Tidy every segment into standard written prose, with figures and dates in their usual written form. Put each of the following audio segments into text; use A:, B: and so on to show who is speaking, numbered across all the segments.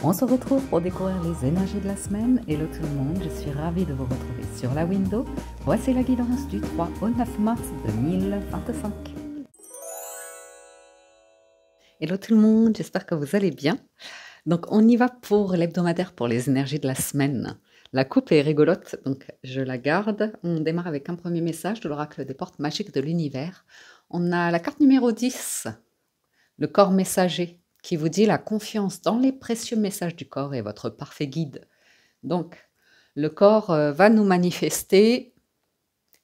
A: On se retrouve pour découvrir les énergies de la semaine. Hello tout le monde, je suis ravie de vous retrouver sur la window. Voici la guidance du 3 au 9 mars 2025. Hello tout le monde, j'espère que vous allez bien. Donc on y va pour l'hebdomadaire pour les énergies de la semaine. La coupe est rigolote, donc je la garde. On démarre avec un premier message de l'oracle des portes magiques de l'univers. On a la carte numéro 10, le corps messager, qui vous dit la confiance dans les précieux messages du corps est votre parfait guide. Donc, le corps va nous manifester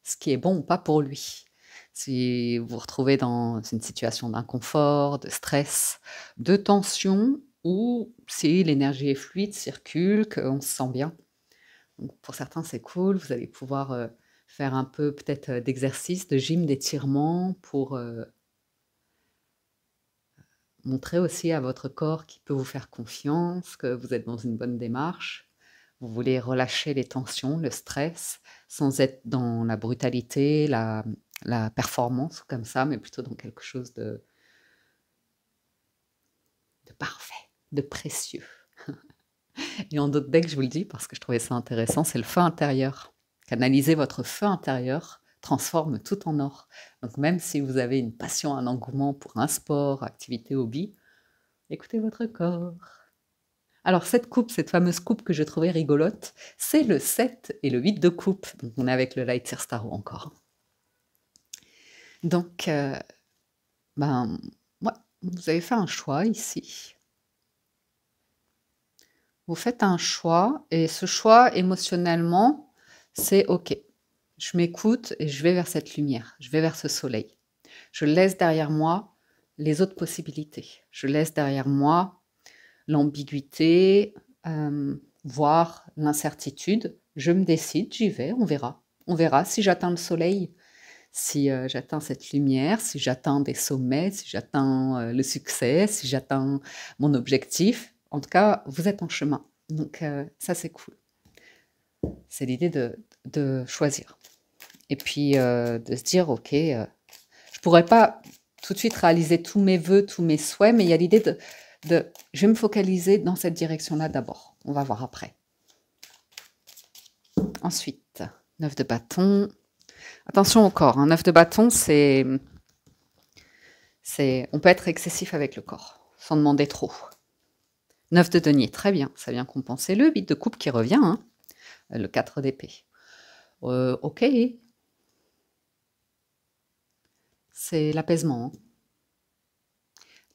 A: ce qui est bon ou pas pour lui. Si vous vous retrouvez dans une situation d'inconfort, de stress, de tension, ou si l'énergie est fluide, circule, qu'on se sent bien. Donc, pour certains, c'est cool. Vous allez pouvoir faire un peu peut-être d'exercice, de gym, d'étirement pour montrer aussi à votre corps qu'il peut vous faire confiance, que vous êtes dans une bonne démarche. Vous voulez relâcher les tensions, le stress, sans être dans la brutalité, la performance comme ça, mais plutôt dans quelque chose de parfait, de précieux. Et en d'autres decks, je vous le dis, parce que je trouvais ça intéressant, c'est le feu intérieur. Canaliser votre feu intérieur transforme tout en or. Donc même si vous avez une passion, un engouement pour un sport, activité, hobby, écoutez votre corps. Alors cette coupe, cette fameuse coupe que je trouvais rigolote, c'est le 7 et le 8 de coupe. Donc on est avec le Light Seer Starro encore. Donc, ouais, vous avez fait un choix ici. Vous faites un choix et ce choix émotionnellement, c'est OK. Je m'écoute et je vais vers cette lumière, je vais vers ce soleil. Je laisse derrière moi les autres possibilités. Je laisse derrière moi l'ambiguïté, voire l'incertitude. Je me décide, j'y vais, on verra. On verra si j'atteins le soleil, si j'atteins cette lumière, si j'atteins des sommets, si j'atteins le succès, si j'atteins mon objectif. En tout cas, vous êtes en chemin. Donc ça, c'est cool. C'est l'idée de choisir. Et puis de se dire, OK, je ne pourrais pas tout de suite réaliser tous mes vœux, tous mes souhaits, mais il y a l'idée je vais me focaliser dans cette direction-là d'abord. On va voir après. Ensuite, 9 de bâton. Attention au corps. 9 de bâton, on peut être excessif avec le corps, sans demander trop. 9 de denier, très bien, ça vient compenser le 8 de coupe qui revient, hein, le 4 d'épée. OK. C'est l'apaisement. Hein.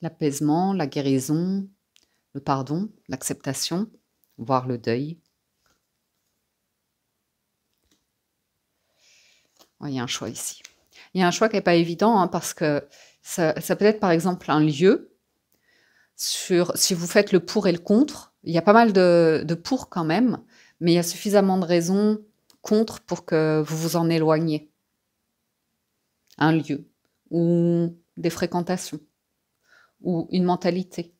A: L'apaisement, la guérison, le pardon, l'acceptation, voire le deuil. Il y a un choix ici. Il y a un choix qui n'est pas évident, hein, parce que ça peut être par exemple un lieu, si vous faites le pour et le contre, il y a pas mal de pour quand même, mais il y a suffisamment de raisons contre pour que vous vous en éloigniez. Un lieu, ou des fréquentations, ou une mentalité.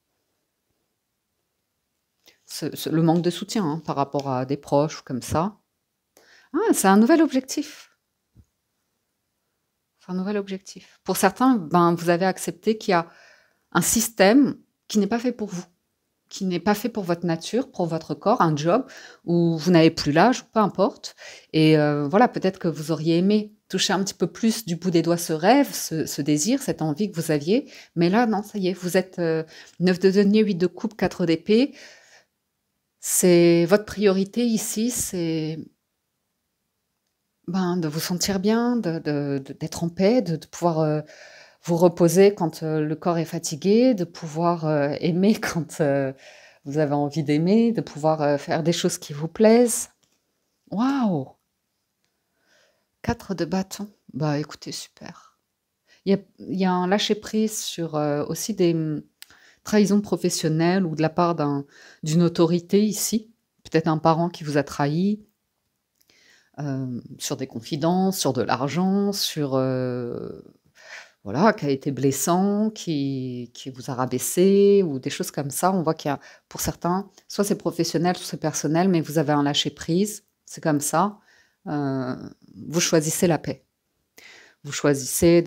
A: Le manque de soutien, hein, par rapport à des proches ou comme ça. Ah, c'est un nouvel objectif. C'est un nouvel objectif. Pour certains, vous avez accepté qu'il y a un système qui n'est pas fait pour vous, qui n'est pas fait pour votre nature, pour votre corps, un job où vous n'avez plus l'âge, peu importe. Et voilà, peut-être que vous auriez aimé toucher un petit peu plus du bout des doigts ce rêve, ce désir, cette envie que vous aviez. Mais là, non, ça y est, vous êtes 9 de denier, 8 de coupe, 4 d'épée. C'est votre priorité ici, c'est de vous sentir bien, d'être en paix, de pouvoir vous reposer quand le corps est fatigué, de pouvoir aimer quand vous avez envie d'aimer, de pouvoir faire des choses qui vous plaisent. Waouh! 4 de bâton. Écoutez, super. Il y a un lâcher-prise sur aussi des trahisons professionnelles ou de la part d'une autorité ici. Peut-être un parent qui vous a trahi, sur des confidences, sur de l'argent, sur qui a été blessant, qui vous a rabaissé ou des choses comme ça. On voit qu'il y a, pour certains, soit c'est professionnel, soit c'est personnel, mais vous avez un lâcher-prise, c'est comme ça. Vous choisissez la paix. Vous choisissez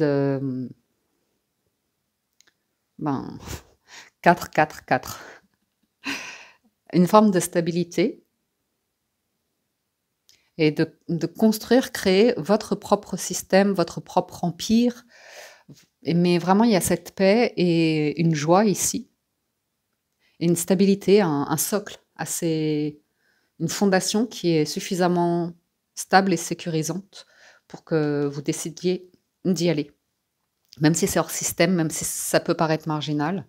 A: 4, 4, 4. une forme de stabilité et de construire, créer votre propre système, votre propre empire. Mais vraiment, il y a cette paix et une joie ici, et une stabilité, un socle assez, une fondation qui est suffisamment stable et sécurisante pour que vous décidiez d'y aller. Même si c'est hors système, même si ça peut paraître marginal.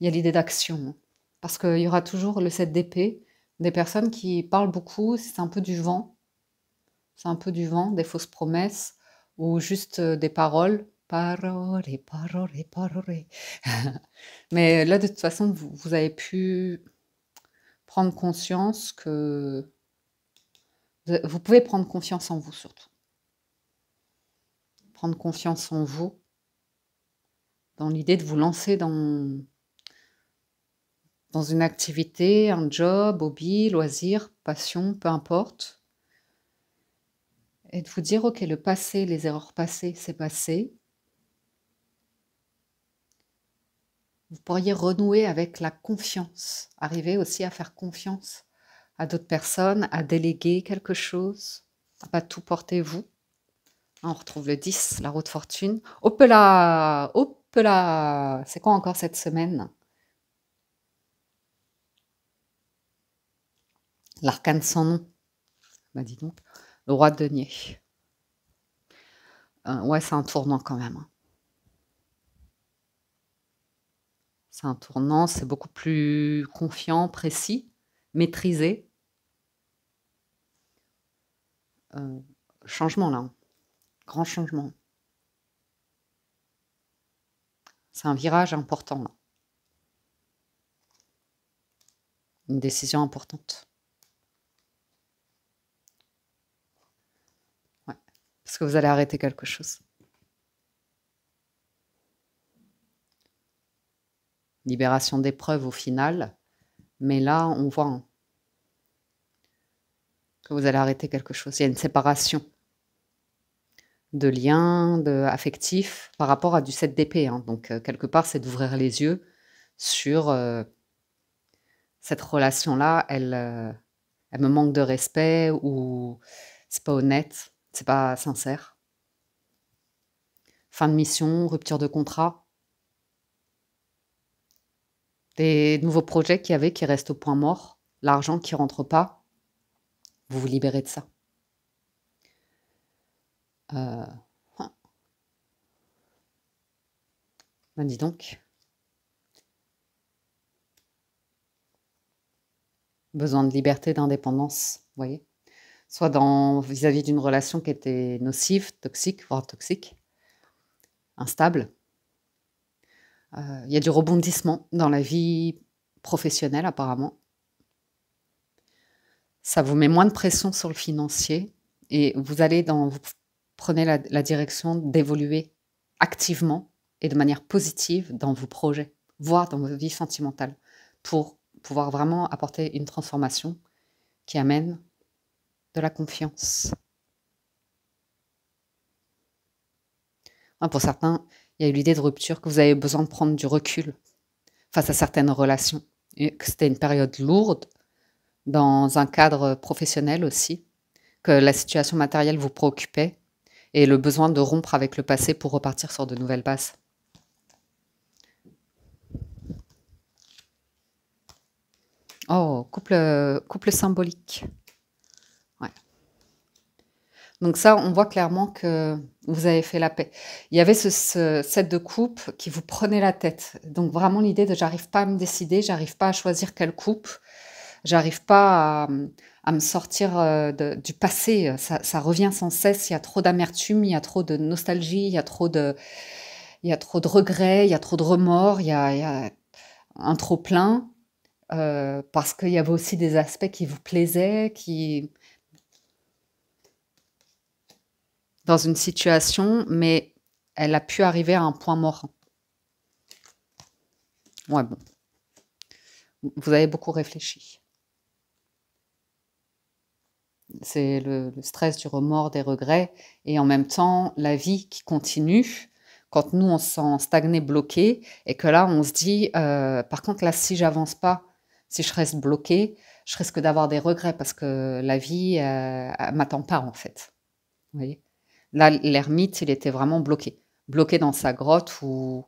A: Il y a l'idée d'action, hein. Parce qu'il y aura toujours le 7 d'épée, des personnes qui parlent beaucoup, c'est un peu du vent, c'est un peu du vent, des fausses promesses, ou juste des paroles. Parole, parole, parole. Mais là, de toute façon, vous avez pu prendre conscience que vous pouvez prendre confiance en vous surtout. Prendre confiance en vous, dans l'idée de vous lancer dans une activité, un job, hobby, loisir, passion, peu importe. Et de vous dire, ok, le passé, les erreurs passées, c'est passé. Vous pourriez renouer avec la confiance, arriver aussi à faire confiance à d'autres personnes, à déléguer quelque chose, à pas tout porter vous. On retrouve le 10, la roue de fortune. Hop là, hop là. C'est quoi encore cette semaine? L'arcane sans nom. Bah dis donc, le roi de denier. Ouais, c'est un tournant quand même, hein. C'est un tournant, c'est beaucoup plus confiant, précis, maîtrisé. Changement là, hein. Grand changement. C'est un virage important là. Une décision importante. Ouais. Parce que vous allez arrêter quelque chose. Libération d'épreuves au final. Mais là, on voit, hein, que vous allez arrêter quelque chose. Il y a une séparation de liens, affectifs par rapport à du 7 d'épée, hein. Donc, quelque part, c'est d'ouvrir les yeux sur cette relation-là. Elle me manque de respect, ou c'est pas honnête, c'est pas sincère. Fin de mission, rupture de contrat. Des nouveaux projets qu'il y avait qui restent au point mort, l'argent qui rentre pas, vous vous libérez de ça. Ah, ben dis donc. Besoin de liberté, d'indépendance, vous voyez? Soit vis-à-vis d'une relation qui était nocive, toxique, voire toxique, instable. Il y a du rebondissement dans la vie professionnelle apparemment. Ça vous met moins de pression sur le financier, et vous prenez la direction d'évoluer activement et de manière positive dans vos projets, voire dans votre vie sentimentale, pour pouvoir vraiment apporter une transformation qui amène de la confiance. Pour certains, il y a eu l'idée de rupture, que vous avez besoin de prendre du recul face à certaines relations, et que c'était une période lourde dans un cadre professionnel aussi, que la situation matérielle vous préoccupait, et le besoin de rompre avec le passé pour repartir sur de nouvelles bases. Oh, couple symbolique. Ouais. Donc ça, on voit clairement que vous avez fait la paix. Il y avait ce set de coupe qui vous prenait la tête. Donc vraiment l'idée de j'arrive pas à me décider, j'arrive pas à choisir quelle coupe, j'arrive pas à me sortir du passé. Ça revient sans cesse, il y a trop d'amertume, il y a trop de nostalgie, il y a trop de regrets, il y a trop de remords, il y a un trop plein, parce qu'il y avait aussi des aspects qui vous plaisaient, dans une situation, mais elle a pu arriver à un point mort. Ouais, bon. Vous avez beaucoup réfléchi. C'est le stress du remords, des regrets et en même temps la vie qui continue quand nous on se sent stagné, bloqué et que là on se dit, «Par contre là si j'avance pas, si je reste bloqué, je risque d'avoir des regrets parce que la vie, elle m'attend pas en fait». Vous voyez? Là l'ermite il était vraiment bloqué. Bloqué dans sa grotte où,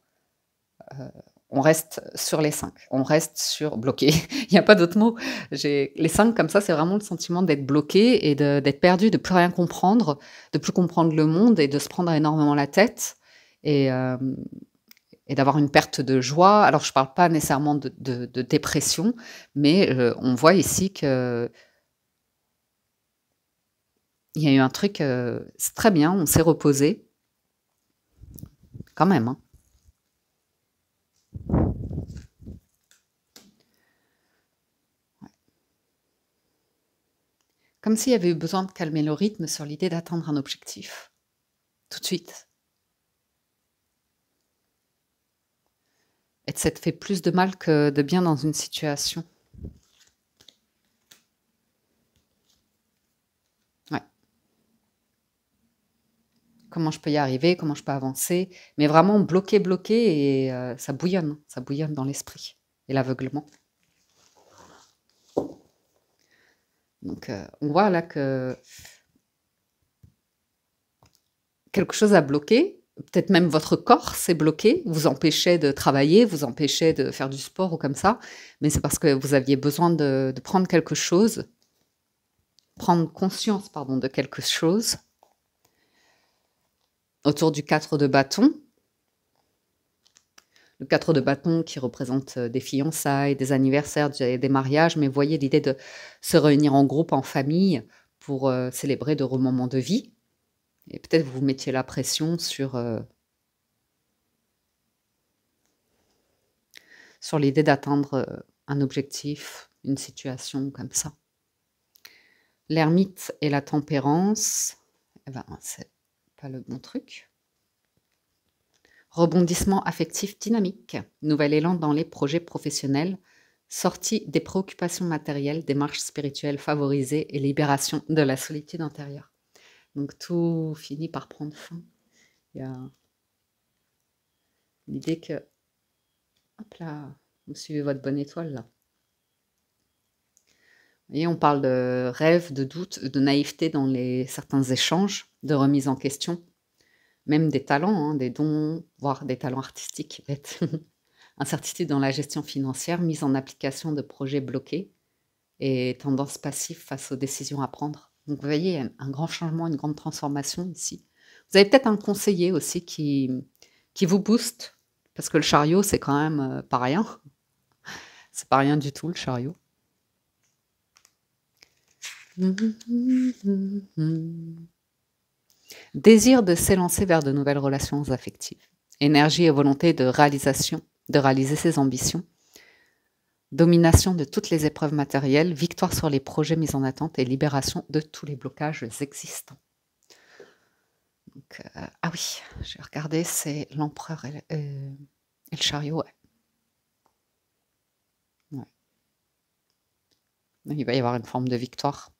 A: on reste sur les 5. On reste sur bloqué. Il y a pas d'autre mot. J'ai les 5 comme ça, c'est vraiment le sentiment d'être bloqué et d'être perdu, de plus rien comprendre, de plus comprendre le monde et de se prendre énormément la tête et hem et d'avoir une perte de joie. Alors je parle pas nécessairement de dépression, mais on voit ici qu'il y a eu un truc, c'est très bien, on s'est reposé, quand même, hein. Comme s'il y avait eu besoin de calmer le rythme sur l'idée d'atteindre un objectif, tout de suite. Et de s'être fait plus de mal que de bien dans une situation. Ouais. Comment je peux y arriver? Comment je peux avancer? Mais vraiment bloqué, bloqué et ça bouillonne dans l'esprit et l'aveuglement. Donc on voit là que quelque chose a bloqué, peut-être même votre corps s'est bloqué, vous empêchait de travailler, vous empêchait de faire du sport ou comme ça, mais c'est parce que vous aviez besoin de prendre quelque chose, prendre conscience, pardon, de quelque chose autour du 4 de bâton. Le 4 de bâton qui représente des fiançailles, des anniversaires, des mariages, mais vous voyez l'idée de se réunir en groupe, en famille, pour célébrer de heureux moments de vie. Et peut-être vous mettiez la pression sur l'idée d'atteindre un objectif, une situation comme ça. L'ermite et la tempérance, eh ben, c'est pas le bon truc. Rebondissement affectif dynamique, nouvel élan dans les projets professionnels, sortie des préoccupations matérielles, démarche spirituelle favorisée et libération de la solitude intérieure. Donc tout finit par prendre fin. Il y a l'idée que, hop là, vous suivez votre bonne étoile là. Vous voyez, on parle de rêve, de doute, de naïveté dans certains échanges, de remise en question, même des talents, hein, des dons, voire des talents artistiques. Incertitude dans la gestion financière, mise en application de projets bloqués et tendance passive face aux décisions à prendre. Donc vous voyez, il y a un grand changement, une grande transformation ici. Vous avez peut-être un conseiller aussi qui vous booste, parce que le chariot, c'est quand même pas rien. C'est pas rien du tout, le chariot. Désir de s'élancer vers de nouvelles relations affectives. Énergie et volonté de réalisation, de réaliser ses ambitions. Domination de toutes les épreuves matérielles, victoire sur les projets mis en attente et libération de tous les blocages existants. Donc, ah oui, j'ai regardé, c'est l'empereur et le chariot, ouais. Ouais. Il va y avoir une forme de victoire,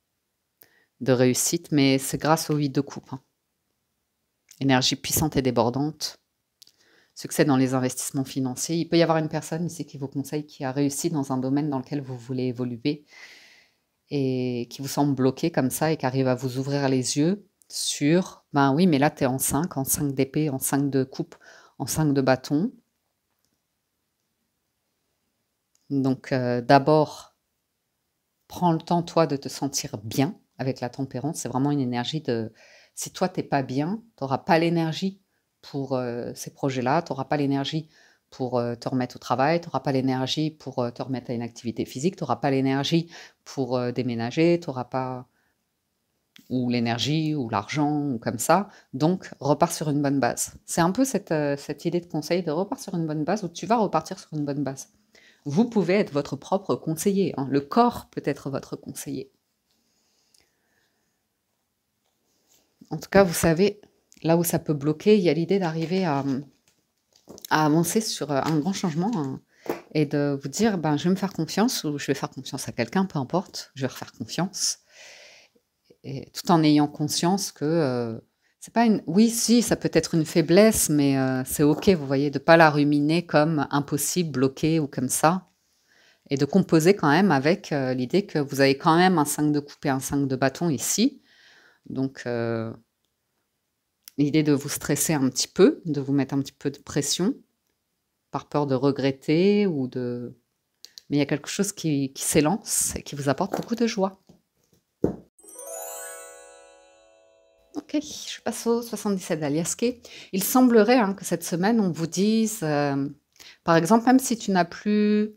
A: de réussite, mais c'est grâce au 8 de coupe. Hein. Énergie puissante et débordante. Succès dans les investissements financiers. Il peut y avoir une personne ici qui vous conseille, qui a réussi dans un domaine dans lequel vous voulez évoluer et qui vous semble bloqué comme ça et qui arrive à vous ouvrir les yeux sur, ben oui, mais là, tu es en 5 d'épée, en 5 de coupe, en 5 de bâton. Donc, d'abord, prends le temps, toi, de te sentir bien avec la tempérance. C'est vraiment une énergie de... Si toi, t'es pas bien, tu n'auras pas l'énergie pour ces projets-là, tu n'auras pas l'énergie pour te remettre au travail, tu n'auras pas l'énergie pour te remettre à une activité physique, tu n'auras pas l'énergie pour déménager, tu n'auras pas... ou l'énergie, ou l'argent, ou comme ça. Donc, repars sur une bonne base. C'est un peu cette idée de conseil de repars sur une bonne base, où tu vas repartir sur une bonne base. Vous pouvez être votre propre conseiller. Hein. Le corps peut être votre conseiller. En tout cas, vous savez, là où ça peut bloquer, il y a l'idée d'arriver à avancer sur un grand changement hein, et de vous dire, ben, je vais me faire confiance ou je vais faire confiance à quelqu'un, peu importe, je vais refaire confiance. et tout en ayant conscience que c'est pas une. Oui, si, ça peut être une faiblesse, mais c'est OK, vous voyez, de ne pas la ruminer comme impossible, bloqué ou comme ça. Et de composer quand même avec l'idée que vous avez quand même un 5 de coupe et un 5 de bâton ici. Donc, l'idée de vous stresser un petit peu, de vous mettre un petit peu de pression, par peur de regretter ou de. Mais il y a quelque chose qui s'élance et qui vous apporte beaucoup de joie. Ok, je passe au 77 d'Aliaské. Il semblerait que cette semaine, on vous dise, par exemple, même si tu n'as plus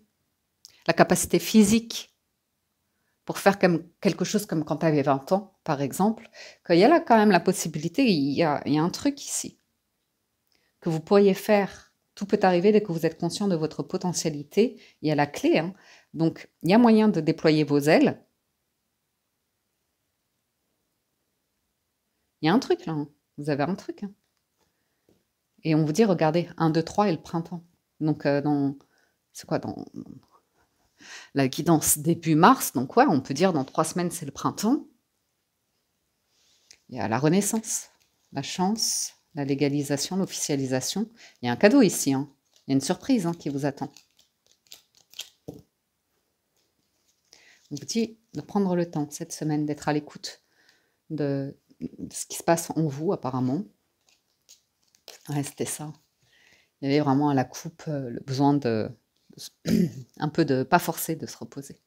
A: la capacité physique pour faire quelque chose comme quand tu avais 20 ans, par exemple, qu'il y a là quand même la possibilité, il y a un truc ici, que vous pourriez faire. Tout peut arriver dès que vous êtes conscient de votre potentialité. Il y a la clé. Donc, il y a moyen de déployer vos ailes. Il y a un truc là. Vous avez un truc. Et on vous dit, regardez, 1, 2, 3 et le printemps. Donc, c'est quoi dans la guidance début mars? Donc, ouais, on peut dire dans 3 semaines, c'est le printemps. Il y a la renaissance, la chance, la légalisation, l'officialisation. Il y a un cadeau ici. Il y a une surprise qui vous attend. On vous dit de prendre le temps cette semaine, d'être à l'écoute de ce qui se passe en vous, apparemment. Ouais, c'était ça. Il y avait vraiment à la coupe le besoin un peu de, pas forcer, de se reposer.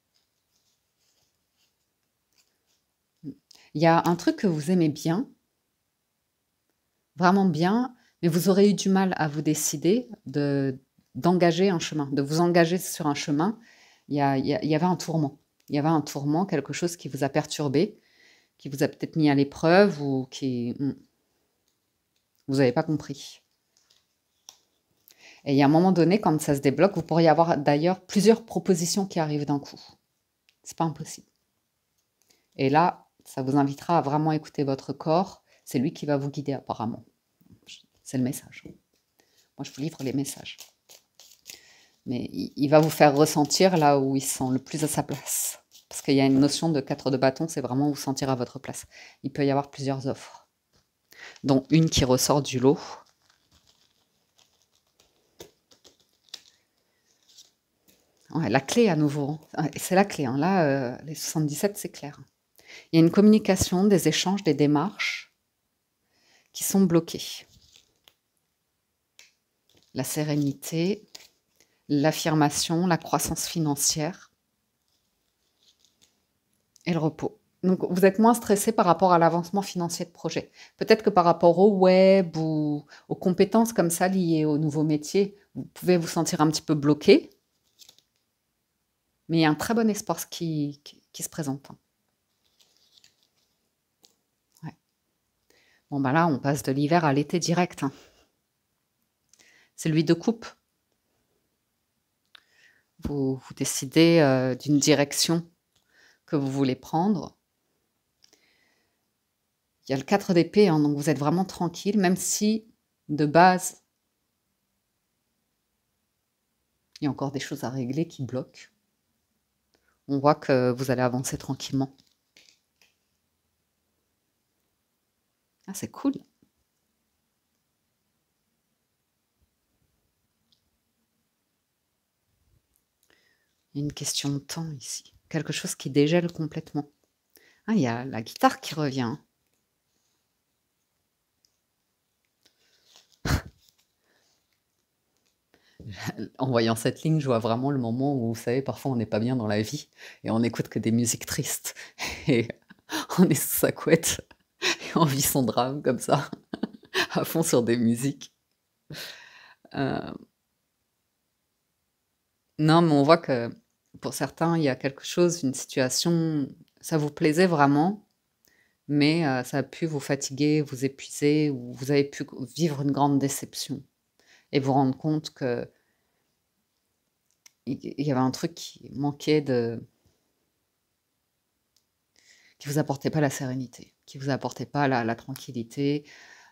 A: Il y a un truc que vous aimez bien, vraiment bien, mais vous aurez eu du mal à vous décider d'engager un chemin, de vous engager sur un chemin. Il y avait un tourment. Il y avait un tourment, quelque chose qui vous a perturbé, qui vous a peut-être mis à l'épreuve ou qui. Vous n'avez pas compris. Et il y a un moment donné, quand ça se débloque, vous pourriez avoir d'ailleurs plusieurs propositions qui arrivent d'un coup. C'est pas impossible. Et là, ça vous invitera à vraiment écouter votre corps. C'est lui qui va vous guider apparemment. C'est le message. Moi, je vous livre les messages. Mais il va vous faire ressentir là où il se sent le plus à sa place. Parce qu'il y a une notion de 4 de bâton, c'est vraiment vous sentir à votre place. Il peut y avoir plusieurs offres, dont une qui ressort du lot. Ouais, la clé à nouveau. C'est la clé. Là, les 77, c'est clair. Il y a une communication, des échanges, des démarches qui sont bloqués. La sérénité, l'affirmation, la croissance financière et le repos. Donc, vous êtes moins stressé par rapport à l'avancement financier de projet. Peut-être que par rapport au web ou aux compétences comme ça liées au nouveau métier, vous pouvez vous sentir un petit peu bloqué. Mais il y a un très bon espoir qui se présente. Ouais. Bon, ben là, on passe de l'hiver à l'été direct. C'est lui de coupe. Vous décidez d'une direction que vous voulez prendre. Il y a le 4 d'épée, donc vous êtes vraiment tranquille, même si de base, il y a encore des choses à régler qui bloquent. On voit que vous allez avancer tranquillement. Ah, c'est cool. Il y a une question de temps ici. Quelque chose qui dégèle complètement. Ah, il y a la guitare qui revient. En voyant cette ligne, je vois vraiment le moment où, vous savez, parfois on n'est pas bien dans la vie et on n'écoute que des musiques tristes. Et on est sous sa couette et on vit son drame comme ça, à fond sur des musiques. Non, mais on voit que pour certains, il y a quelque chose, une situation, ça vous plaisait vraiment, mais ça a pu vous fatiguer, vous épuiser, ou vous avez pu vivre une grande déception et vous rendre compte que il y avait un truc qui manquait qui vous apportait pas la sérénité, qui vous apportait pas la tranquillité,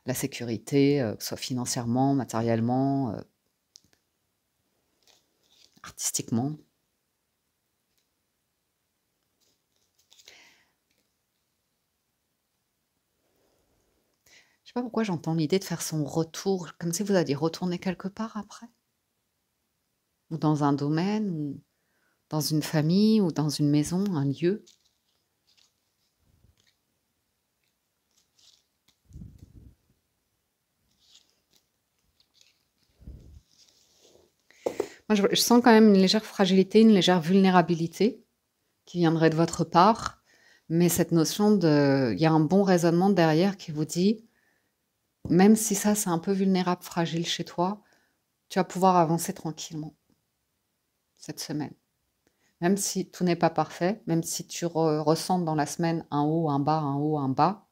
A: la sécurité, que ce soit financièrement, matériellement, artistiquement. sais pas pourquoi j'entends l'idée de faire son retour, comme si vous alliez retourner quelque part après, ou dans un domaine, ou dans une famille, ou dans une maison, un lieu. Moi, je sens quand même une légère fragilité, une légère vulnérabilité qui viendrait de votre part, mais cette notion il y a un bon raisonnement derrière qui vous dit, même si ça, c'est un peu vulnérable, fragile chez toi, tu vas pouvoir avancer tranquillement cette semaine. Même si tout n'est pas parfait, même si tu ressens dans la semaine un haut, un bas, un haut, un bas,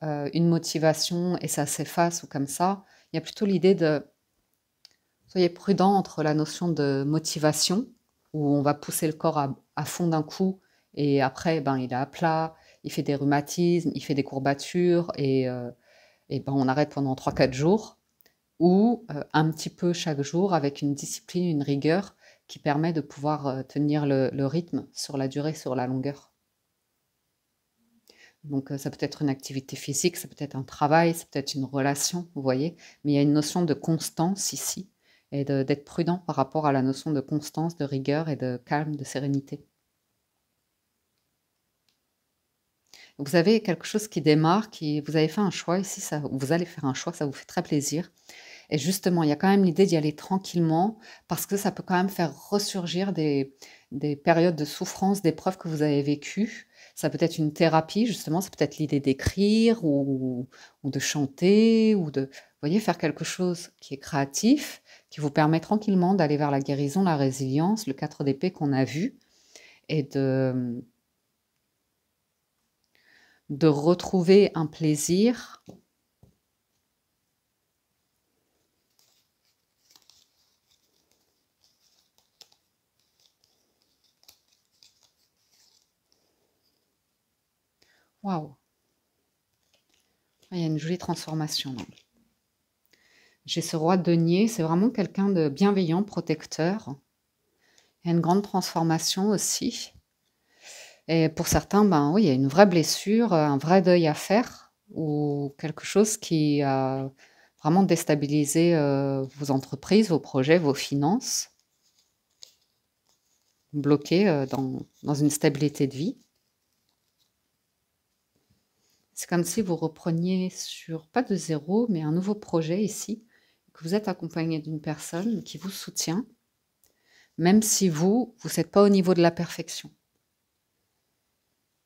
A: une motivation et ça s'efface ou comme ça, il y a plutôt l'idée de soyez prudent entre la notion de motivation, où on va pousser le corps à fond d'un coup et après, ben, il est à plat, il fait des rhumatismes, il fait des courbatures et ben, on arrête pendant 3 4 jours, ou un petit peu chaque jour avec une discipline, une rigueur qui permet de pouvoir tenir le rythme sur la durée, sur la longueur. Donc ça peut être une activité physique, ça peut être un travail, ça peut être une relation, vous voyez, mais il y a une notion de constance ici et d'être prudent par rapport à la notion de constance, de rigueur et de calme, de sérénité. Donc, vous avez quelque chose qui démarre, vous avez fait un choix ici, vous allez faire un choix, ça vous fait très plaisir. Et justement, il y a quand même l'idée d'y aller tranquillement parce que ça peut quand même faire ressurgir des périodes de souffrance, d'épreuves que vous avez vécues. Ça peut être une thérapie, justement, c'est peut-être l'idée d'écrire ou de chanter ou vous voyez, faire quelque chose qui est créatif, qui vous permet tranquillement d'aller vers la guérison, la résilience, le 4 d'épée qu'on a vu et de retrouver un plaisir. Waouh! Il y a une jolie transformation là. J'ai ce roi de denier, c'est vraiment quelqu'un de bienveillant, protecteur. Il y a une grande transformation aussi. Et pour certains, ben oui, il y a une vraie blessure, un vrai deuil à faire ou quelque chose qui a vraiment déstabilisé vos entreprises, vos projets, vos finances, bloqué dans une stabilité de vie. C'est comme si vous repreniez sur, pas de zéro, mais un nouveau projet ici, que vous êtes accompagné d'une personne qui vous soutient, même si vous n'êtes pas au niveau de la perfection.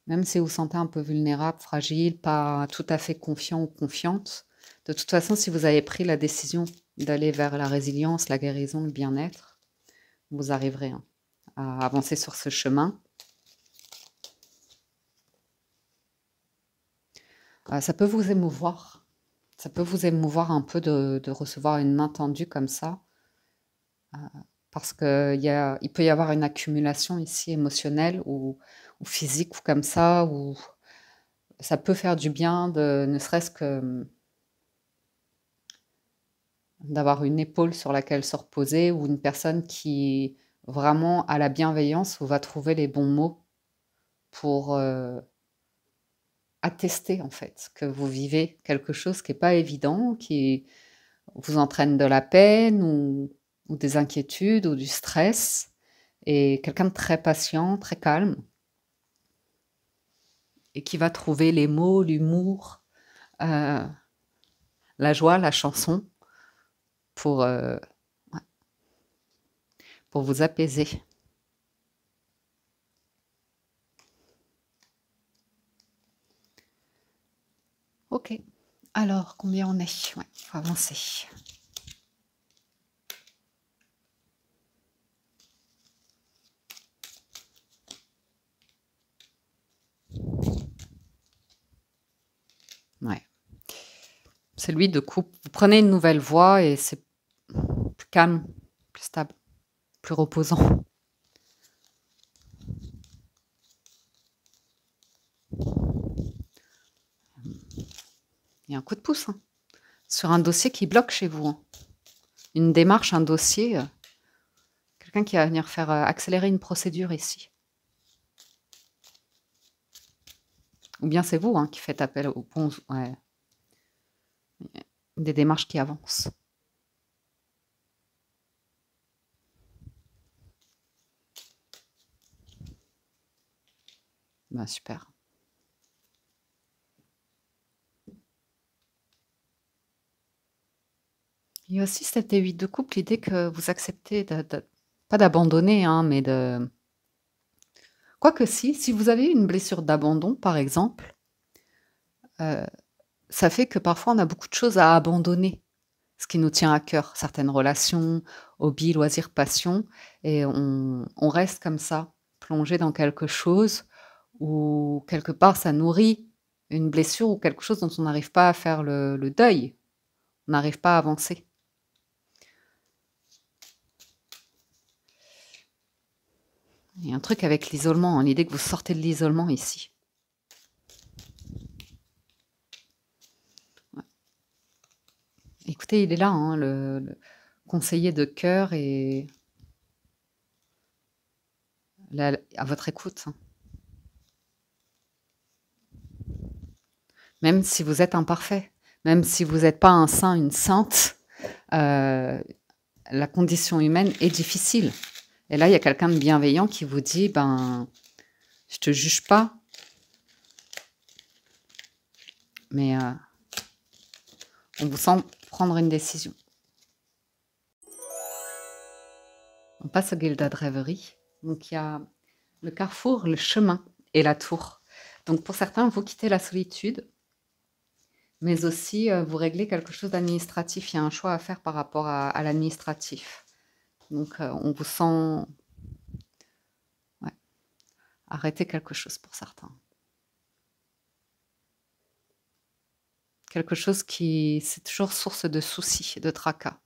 A: Même si vous vous sentez un peu vulnérable, fragile, pas tout à fait confiant ou confiante, de toute façon, si vous avez pris la décision d'aller vers la résilience, la guérison, le bien-être, vous arriverez à avancer sur ce chemin. Ça peut vous émouvoir. Ça peut vous émouvoir un peu de recevoir une main tendue comme ça, parce qu'il peut y avoir une accumulation ici émotionnelle ou physique ou comme ça, ou ça peut faire du bien ne serait-ce que d'avoir une épaule sur laquelle se reposer ou une personne qui vraiment a la bienveillance ou va trouver les bons mots pour attester en fait que vous vivez quelque chose qui n'est pas évident, qui vous entraîne de la peine ou des inquiétudes ou du stress, et quelqu'un de très patient, très calme, et qui va trouver les mots, l'humour, la joie, la chanson pour, ouais, pour vous apaiser. Ok. Alors, combien on est? Ouais, il faut avancer. Ouais. C'est lui de coupe. Vous prenez une nouvelle voie et c'est plus calme, plus stable, plus reposant. Il y a un coup de pouce hein, sur un dossier qui bloque chez vous. Hein. Une démarche, un dossier. Quelqu'un qui va venir faire accélérer une procédure ici. Ou bien c'est vous hein, qui faites appel au bon... Ouais. des démarches qui avancent. Ben, super. Il y a aussi cette 8 de couple, l'idée que vous acceptez pas d'abandonner, hein, mais de... Quoique si vous avez eu une blessure d'abandon, par exemple, euh, ça fait que parfois on a beaucoup de choses à abandonner, ce qui nous tient à cœur, certaines relations, hobbies, loisirs, passions, et on reste comme ça, plongé dans quelque chose où quelque part ça nourrit une blessure ou quelque chose dont on n'arrive pas à faire le deuil, on n'arrive pas à avancer. Il y a un truc avec l'isolement, hein, l'idée que vous sortez de l'isolement ici. Ouais. Écoutez, il est là, hein, le conseiller de cœur et à votre écoute. Hein. Même si vous êtes imparfait, même si vous n'êtes pas un saint, une sainte, la condition humaine est difficile. Et là, il y a quelqu'un de bienveillant qui vous dit, ben, je te juge pas, mais on vous sent prendre une décision. On passe au Gilda de rêverie. Donc, il y a le carrefour, le chemin et la tour. Donc, pour certains, vous quittez la solitude, mais aussi vous réglez quelque chose d'administratif. Il y a un choix à faire par rapport à l'administratif. Donc, on vous sent arrêter quelque chose pour certains. Quelque chose qui, c'est toujours source de soucis, de tracas.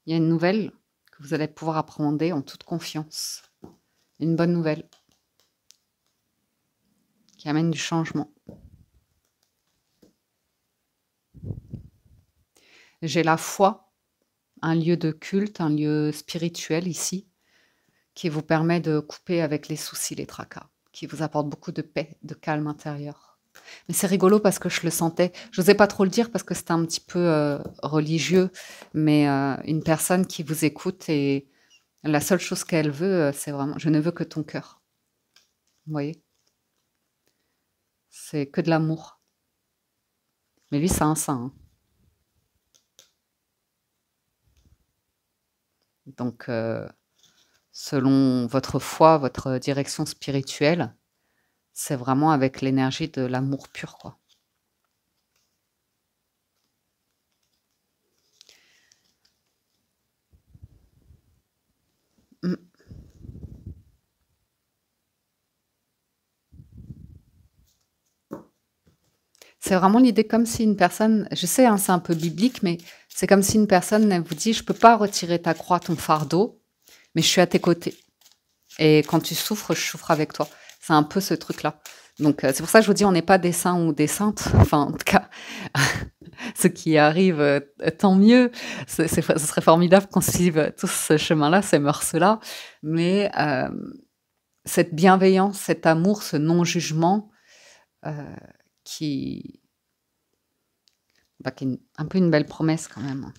A: Il y a une nouvelle que vous allez pouvoir appréhender en toute confiance. Une bonne nouvelle qui amène du changement. J'ai la foi, un lieu de culte, un lieu spirituel ici, qui vous permet de couper avec les soucis, les tracas, qui vous apporte beaucoup de paix, de calme intérieur. Mais c'est rigolo parce que je le sentais. Je n'osais pas trop le dire parce que c'était un petit peu religieux, mais une personne qui vous écoute et la seule chose qu'elle veut, c'est vraiment « je ne veux que ton cœur ». Vous voyez? C'est que de l'amour. Mais lui, c'est un saint. Hein. Donc, selon votre foi, votre direction spirituelle, c'est vraiment avec l'énergie de l'amour pur, quoi. Mmh. C'est vraiment l'idée comme si une personne, je sais, hein, c'est un peu biblique, mais c'est comme si une personne, elle vous dit: «Je peux pas retirer ta croix, ton fardeau, mais je suis à tes côtés et quand tu souffres, je souffre avec toi». C'est un peu ce truc-là. Donc, c'est pour ça que je vous dis, on n'est pas des saints ou des saintes. Enfin, en tout cas, ce qui arrive, tant mieux. Ce serait formidable qu'on suive tous ce chemin-là, ces mœurs-là. Mais, cette bienveillance, cet amour, ce non-jugement, heu, qui qui est un peu une belle promesse quand même.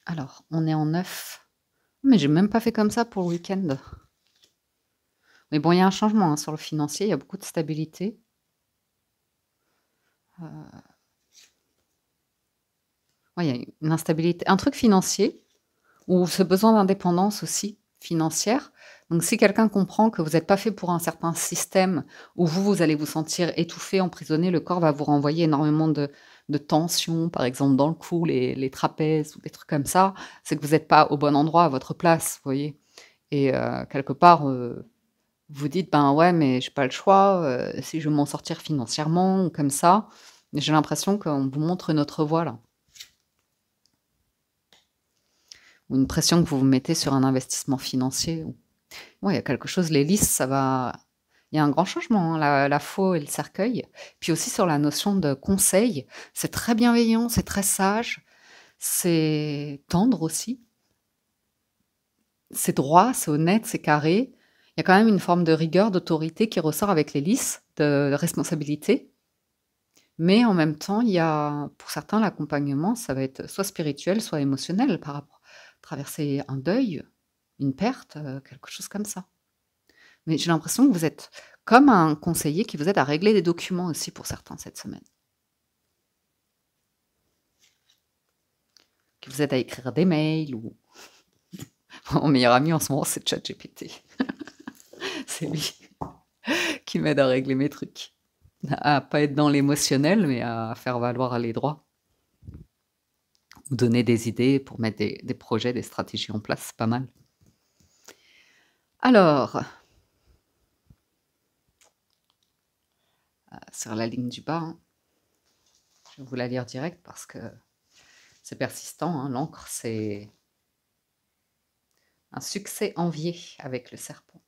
A: Alors, on est en 9. Mais j'ai même pas fait comme ça pour le week-end. Mais bon, il y a un changement, hein, sur le financier, il y a beaucoup de stabilité. Ouais, il y a une instabilité, un truc financier ou ce besoin d'indépendance aussi financière. Donc si quelqu'un comprend que vous n'êtes pas fait pour un certain système où vous allez vous sentir étouffé, emprisonné, le corps va vous renvoyer énormément de tensions, par exemple dans le cou, les trapèzes ou des trucs comme ça, c'est que vous n'êtes pas au bon endroit, à votre place, vous voyez? Et quelque part, vous dites: «Ben, ouais, mais j'ai pas le choix, si je veux m'en sortir financièrement ou comme ça». J'ai l'impression qu'on vous montre une autre voie là. Ou une pression que vous vous mettez sur un investissement financier. Ouais, il y a quelque chose, l'hélice, ça va Il y a un grand changement, hein, la faux et le cercueil. Puis aussi sur la notion de conseil, c'est très bienveillant, c'est très sage, c'est tendre aussi, c'est droit, c'est honnête, c'est carré. Il y a quand même une forme de rigueur, d'autorité qui ressort avec les lys, de responsabilité. Mais en même temps, il y a pour certains, l'accompagnement, ça va être soit spirituel, soit émotionnel par rapport traverser un deuil, une perte, quelque chose comme ça. Mais j'ai l'impression que vous êtes comme un conseiller qui vous aide à régler des documents aussi pour certains cette semaine. Qui vous aide à écrire des mails ou mon meilleur ami en ce moment, c'est ChatGPT. C'est lui qui m'aide à régler mes trucs. À pas être dans l'émotionnel, mais à faire valoir les droits. Ou donner des idées pour mettre des projets, des stratégies en place, c'est pas mal. Alors, sur la ligne du bas, hein, je vais vous la lire direct parce que c'est persistant. Hein, l'encre, c'est un succès envié avec le serpent.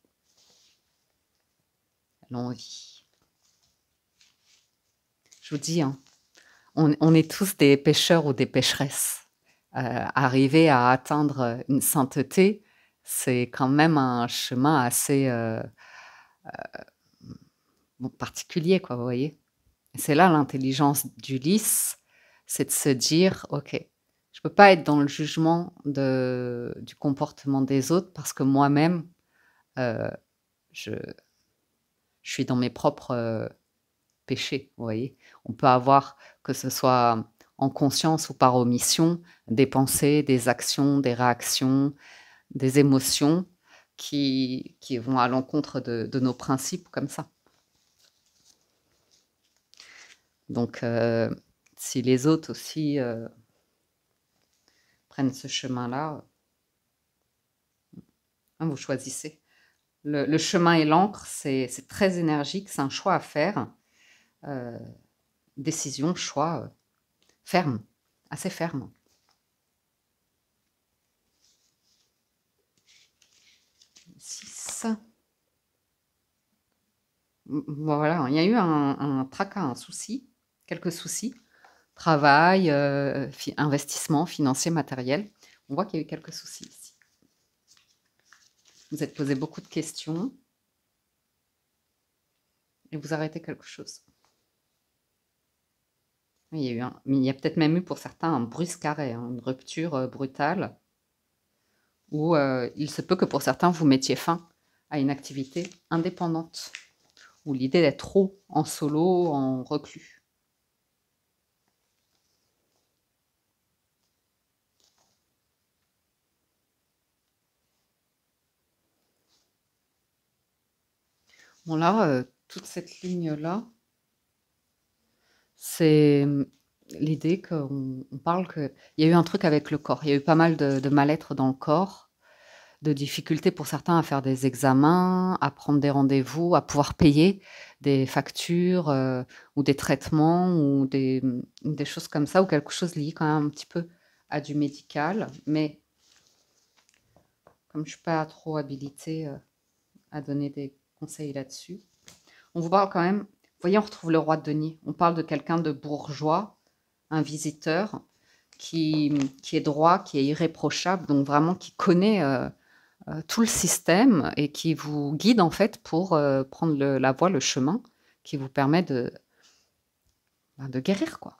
A: L'envie. Je vous dis, hein, on est tous des pêcheurs ou des pêcheresses. Arriver à atteindre une sainteté, c'est quand même un chemin assez particulier, quoi, vous voyez. C'est là l'intelligence du lys, c'est de se dire, ok, je peux pas être dans le jugement du comportement des autres parce que moi-même, je suis dans mes propres péchés, vous voyez. On peut avoir, que ce soit en conscience ou par omission, des pensées, des actions, des réactions, des émotions qui vont à l'encontre de nos principes comme ça. Donc, si les autres aussi prennent ce chemin-là, hein, vous choisissez. Le chemin et l'encre, c'est très énergique, c'est un choix à faire. Décision, choix ferme, assez ferme. Voilà, il y a eu un tracas, un souci, quelques soucis. Travail, investissement financier, matériel. On voit qu'il y a eu quelques soucis ici. Vous êtes posé beaucoup de questions et vous arrêtez quelque chose. Il y a eu mais il y a peut-être même eu pour certains un brusque arrêt, hein, une rupture brutale, où il se peut que pour certains vous mettiez fin à une activité indépendante, ou l'idée d'être trop en solo, en reclus. Bon là, toute cette ligne-là, c'est l'idée qu'on parle qu'il y a eu un truc avec le corps. Il y a eu pas mal de mal-être dans le corps, de difficultés pour certains à faire des examens, à prendre des rendez-vous, à pouvoir payer des factures ou des traitements ou des choses comme ça, ou quelque chose lié quand même un petit peu à du médical. Mais comme je ne suis pas trop habilitée à donner des conseils là-dessus, on vous parle quand même. Vous voyez, on retrouve le roi de denier. On parle de quelqu'un de bourgeois, un visiteur qui est droit, qui est irréprochable, donc vraiment qui connaît tout le système et qui vous guide en fait pour prendre la voie, le chemin qui vous permet de guérir, quoi.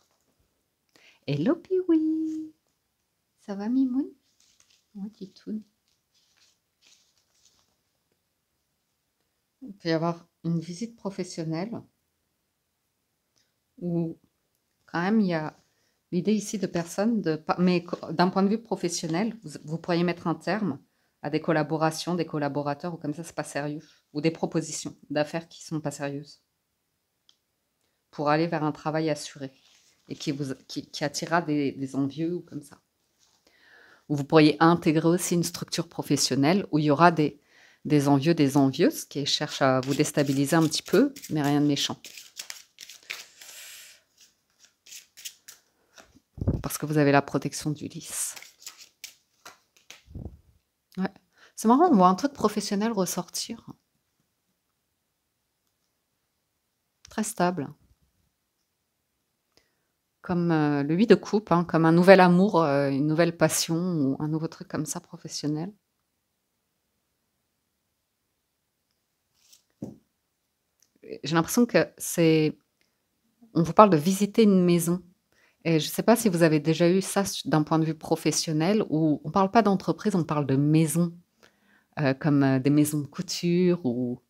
A: Hello Piwi, ça va Mimoun? Ouais, Titoune. Il peut y avoir une visite professionnelle où quand même il y a l'idée ici de personnes, mais d'un point de vue professionnel, vous pourriez mettre un terme à des collaborations, des collaborateurs, ou comme ça, c'est pas sérieux, ou des propositions d'affaires qui sont pas sérieuses, pour aller vers un travail assuré, et qui attirera des envieux, ou comme ça. Ou vous pourriez intégrer aussi une structure professionnelle où il y aura des envieux, des envieuses qui cherchent à vous déstabiliser un petit peu, mais rien de méchant. Parce que vous avez la protection du lys. Ouais. C'est marrant, on voit un truc professionnel ressortir. très stable. Comme le 8 de coupe, hein, comme un nouvel amour, une nouvelle passion ou un nouveau truc comme ça professionnel. J'ai l'impression que c'est on vous parle de visiter une maison et je ne sais pas si vous avez déjà eu ça d'un point de vue professionnel où on ne parle pas d'entreprise, on parle de maison, comme des maisons de couture ou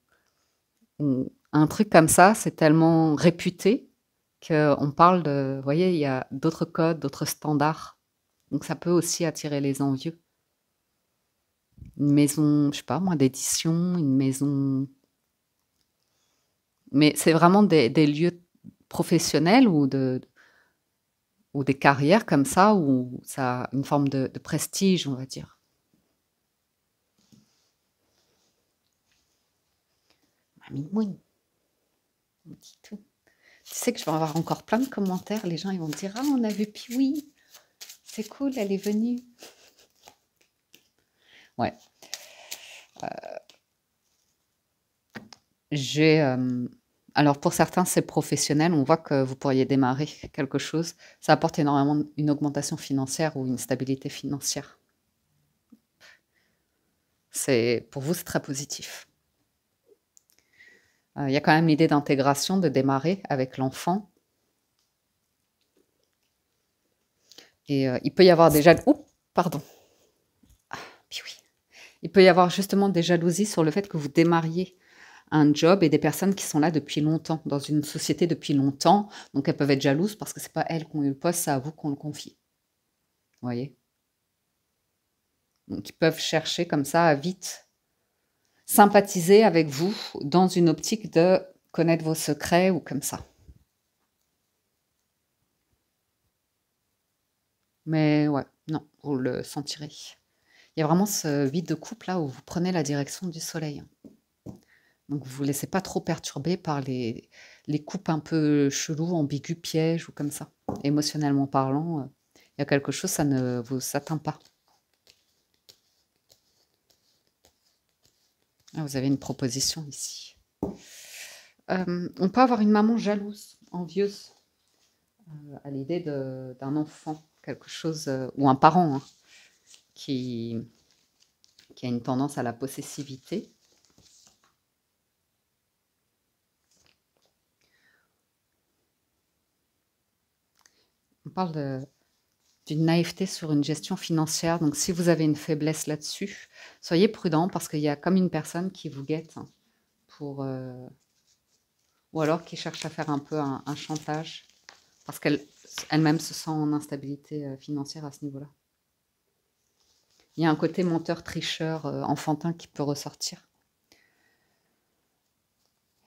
A: un truc comme ça, c'est tellement réputé qu'on parle de, vous voyez, il y a d'autres codes, d'autres standards. Donc ça peut aussi attirer les envieux. Une maison, je sais pas moi, d'édition, une maison. Mais c'est vraiment des lieux professionnels ou des carrières comme ça où ça a une forme de prestige, on va dire. Mamie Mouine, mon petit tout. Tu sais que je vais avoir encore plein de commentaires. Les gens ils vont me dire: «Ah, on a vu Piwi, c'est cool, elle est venue.» Ouais. J'ai, alors pour certains, c'est professionnel. On voit que vous pourriez démarrer quelque chose. Ça apporte énormément une augmentation financière ou une stabilité financière. Pour vous, c'est très positif. Il y a quand même l'idée d'intégration, de démarrer avec l'enfant. Et il peut y avoir des pardon. Ah, puis oui. Il peut y avoir justement des jalousies sur le fait que vous démarriez un job et des personnes qui sont là depuis longtemps, dans une société depuis longtemps. Donc elles peuvent être jalouses parce que c'est pas elles qui ont eu le poste, c'est à vous qu'on le confie. Vous voyez? Donc ils peuvent chercher comme ça à vite sympathiser avec vous dans une optique de connaître vos secrets ou comme ça. Mais ouais, non, vous le sentirez. Il y a vraiment ce vide de couple là où vous prenez la direction du soleil. Donc vous ne vous laissez pas trop perturber par les coupes un peu chelous, ambigus, pièges ou comme ça. Émotionnellement parlant, il y a quelque chose, ça ne vous atteint pas. Ah, vous avez une proposition ici. On peut avoir une maman jalouse, envieuse, à l'idée d'un enfant, quelque chose, ou un parent hein, qui a une tendance à la possessivité. On parle d'une naïveté sur une gestion financière. Donc, si vous avez une faiblesse là-dessus, soyez prudent parce qu'il y a comme une personne qui vous guette pour, ou alors qui cherche à faire un peu un chantage parce qu'elle-même se sent en instabilité financière à ce niveau-là. Il y a un côté menteur, tricheur, enfantin qui peut ressortir.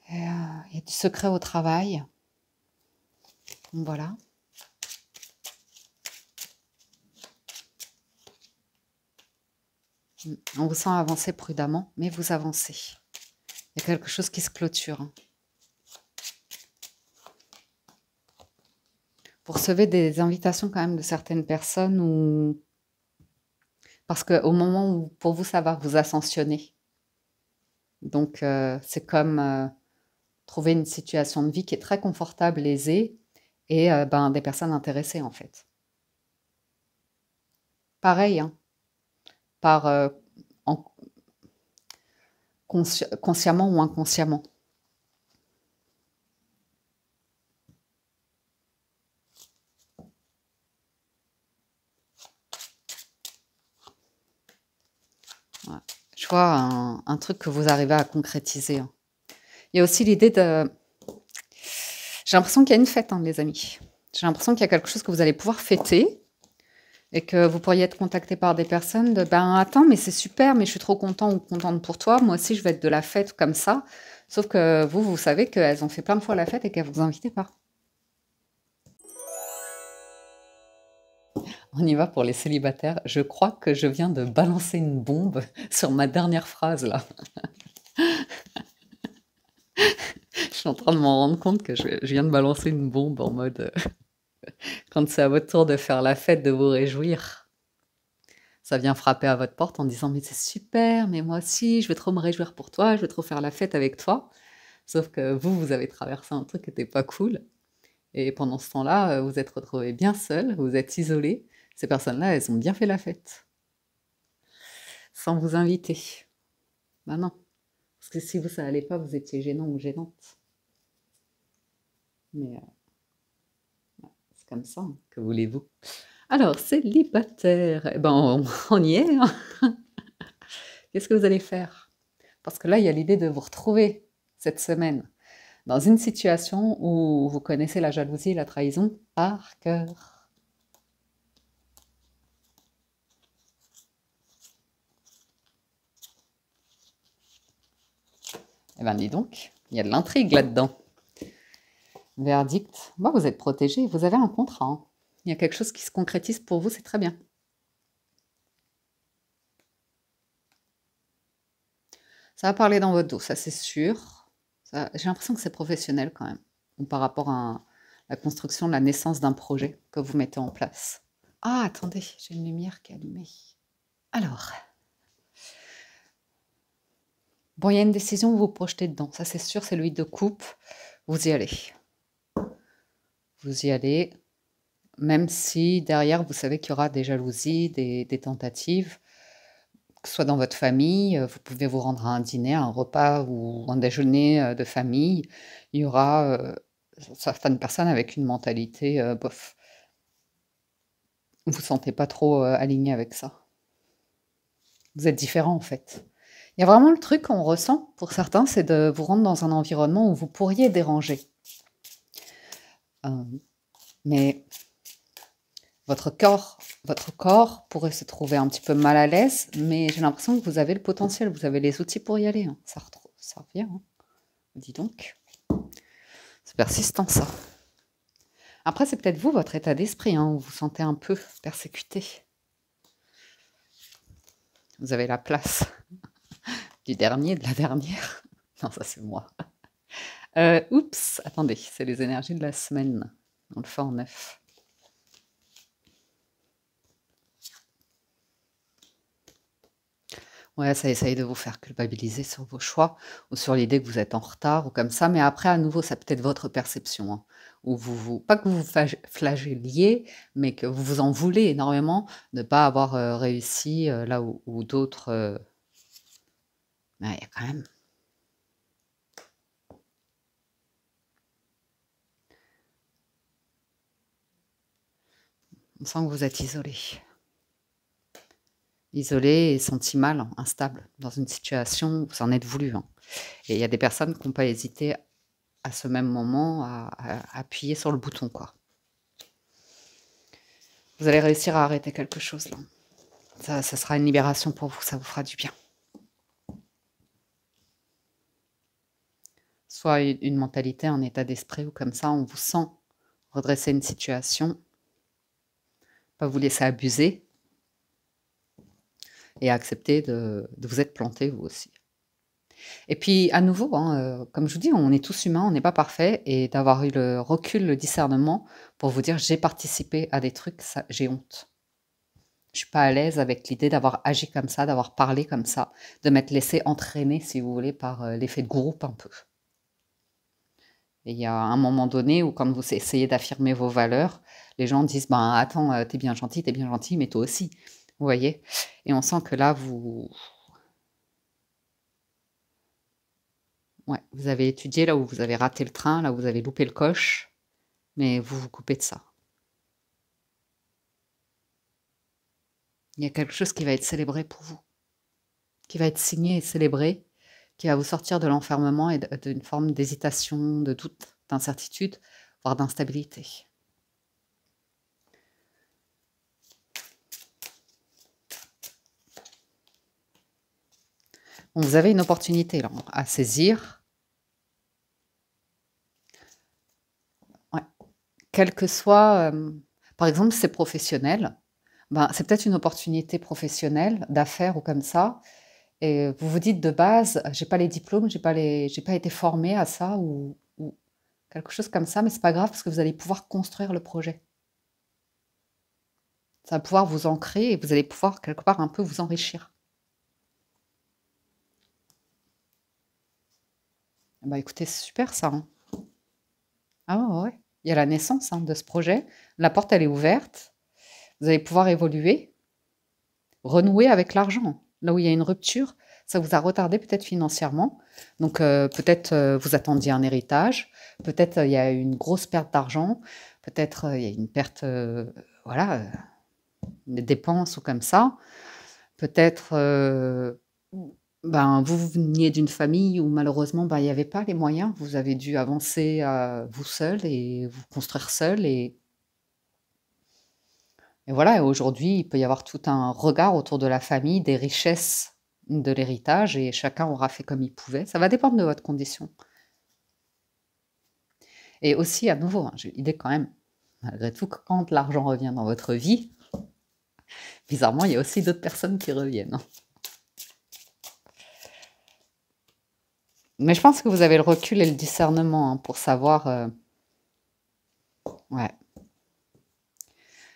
A: Et, il y a du secret au travail. Donc, voilà. On vous sent avancer prudemment, mais vous avancez. Il y a quelque chose qui se clôture. Vous recevez des invitations quand même de certaines personnes parce qu'au moment où pour vous ça va, vous ascensionner. Donc c'est comme trouver une situation de vie qui est très confortable, aisée et des personnes intéressées en fait. Pareil, hein, par consciemment ou inconsciemment. Ouais. Je vois un truc que vous arrivez à concrétiser. Hein. Il y a aussi l'idée de... J'ai l'impression qu'il y a une fête, hein, les amis. J'ai l'impression qu'il y a quelque chose que vous allez pouvoir fêter et que vous pourriez être contacté par des personnes de ben attends, mais c'est super, mais je suis trop content ou contente pour toi. Moi aussi, je vais être de la fête comme ça. Sauf que vous savez qu'elles ont fait plein de fois la fête et qu'elles vous invitaient pas. On y va pour les célibataires. Je crois que je viens de balancer une bombe sur ma dernière phrase là. Je suis en train de m'en rendre compte que je viens de balancer une bombe en mode quand c'est à votre tour de faire la fête, de vous réjouir. Ça vient frapper à votre porte en disant mais c'est super, mais moi aussi, je vais trop me réjouir pour toi, je vais trop faire la fête avec toi. Sauf que vous avez traversé un truc qui était pas cool et pendant ce temps-là, vous êtes retrouvés bien seuls, vous êtes isolés. Ces personnes-là, elles ont bien fait la fête, sans vous inviter. Bah non, parce que si vous, ça allait pas, vous étiez gênant ou gênante. Mais c'est comme ça, hein, que voulez-vous? Alors, célibataire, eh ben, on y est, hein. Qu'est-ce que vous allez faire? Parce que là, il y a l'idée de vous retrouver cette semaine dans une situation où vous connaissez la jalousie et la trahison par cœur. Eh ben, dis donc, il y a de l'intrigue là-dedans. Verdict, bah, vous êtes protégé, vous avez un contrat, hein. Il y a quelque chose qui se concrétise pour vous, c'est très bien. Ça va parler dans votre dos, ça c'est sûr. J'ai l'impression que c'est professionnel quand même, ou par rapport à la construction, la naissance d'un projet que vous mettez en place. Ah, attendez, j'ai une lumière qui est allumée. Alors, bon, il y a une décision où vous vous projetez dedans, ça c'est sûr, c'est le 8 de coupe. Vous y allez. Vous y allez, même si derrière, vous savez qu'il y aura des jalousies, des tentatives, que ce soit dans votre famille, vous pouvez vous rendre à un dîner, à un repas ou un déjeuner de famille. Il y aura certaines personnes avec une mentalité bof. Vous ne vous sentez pas trop aligné avec ça. Vous êtes différent en fait. Il y a vraiment le truc qu'on ressent pour certains, c'est de vous rendre dans un environnement où vous pourriez déranger. Mais votre corps pourrait se trouver un petit peu mal à l'aise, mais j'ai l'impression que vous avez le potentiel, vous avez les outils pour y aller, hein. Ça revient, hein. Dis donc. C'est persistant ça. Après, c'est peut-être vous, votre état d'esprit, hein, où vous vous sentez un peu persécuté. Vous avez la place du dernier, de la dernière. Non, ça c'est moi. Oups, attendez, c'est les énergies de la semaine. On le fait en 9. Ouais, ça essaye de vous faire culpabiliser sur vos choix ou sur l'idée que vous êtes en retard ou comme ça. Mais après, à nouveau, ça peut être votre perception, hein, où pas que vous vous flagelliez, mais que vous vous en voulez énormément de ne pas avoir réussi là où d'autres. Il y a quand même. On sent que vous êtes isolé. Isolé et senti mal, instable, dans une situation où vous en êtes voulu, hein. Et il y a des personnes qui n'ont pas hésité à ce même moment à appuyer sur le bouton, quoi. Vous allez réussir à arrêter quelque chose là. Ça sera une libération pour vous, ça vous fera du bien. Soit une mentalité, un état d'esprit ou comme ça, on vous sent redresser une situation, pas vous laisser abuser et accepter de vous être planté vous aussi. Et puis à nouveau, hein, comme je vous dis, on est tous humains, on n'est pas parfait et d'avoir eu le recul, le discernement pour vous dire: «J'ai participé à des trucs, ça j'ai honte». Je suis pas à l'aise avec l'idée d'avoir agi comme ça, d'avoir parlé comme ça, de m'être laissé entraîner, si vous voulez, par, l'effet de groupe un peu. Et il y a un moment donné où quand vous essayez d'affirmer vos valeurs, les gens disent: «Ben, attends, tu es bien gentil, mais toi aussi». Vous voyez? Et on sent que là, ouais, vous avez étudié là où vous avez raté le train, là où vous avez loupé le coche, mais vous vous coupez de ça. Il y a quelque chose qui va être célébré pour vous, qui va être signé et célébré, qui va vous sortir de l'enfermement et d'une forme d'hésitation, de doute, d'incertitude, voire d'instabilité. Bon, vous avez une opportunité là, à saisir. Ouais. Quel que soit, par exemple, si c'est professionnel, ben, c'est peut-être une opportunité professionnelle, d'affaires ou comme ça et vous vous dites de base: «J'ai pas les diplômes, j'ai pas été formé à ça» ou quelque chose comme ça, mais c'est pas grave parce que vous allez pouvoir construire le projet. Ça va pouvoir vous ancrer et vous allez pouvoir quelque part un peu vous enrichir. Bah écoutez, c'est super ça, hein. Ah ouais, ouais. Il y a la naissance de ce projet. La porte, elle est ouverte. Vous allez pouvoir évoluer, renouer avec l'argent. Là où il y a une rupture, ça vous a retardé peut-être financièrement. Donc peut-être vous attendiez un héritage, peut-être il y a une grosse perte d'argent, peut-être il y a une perte, voilà, des dépenses ou comme ça. Peut-être ben, vous veniez d'une famille où malheureusement ben, il n'y avait pas les moyens. Vous avez dû avancer vous seul et vous construire seul. Et voilà, et aujourd'hui, il peut y avoir tout un regard autour de la famille, des richesses de l'héritage, et chacun aura fait comme il pouvait. Ça va dépendre de votre condition. Et aussi, à nouveau, j'ai l'idée quand même, malgré tout, que quand l'argent revient dans votre vie, bizarrement, il y a aussi d'autres personnes qui reviennent. Mais je pense que vous avez le recul et le discernement pour savoir, ouais,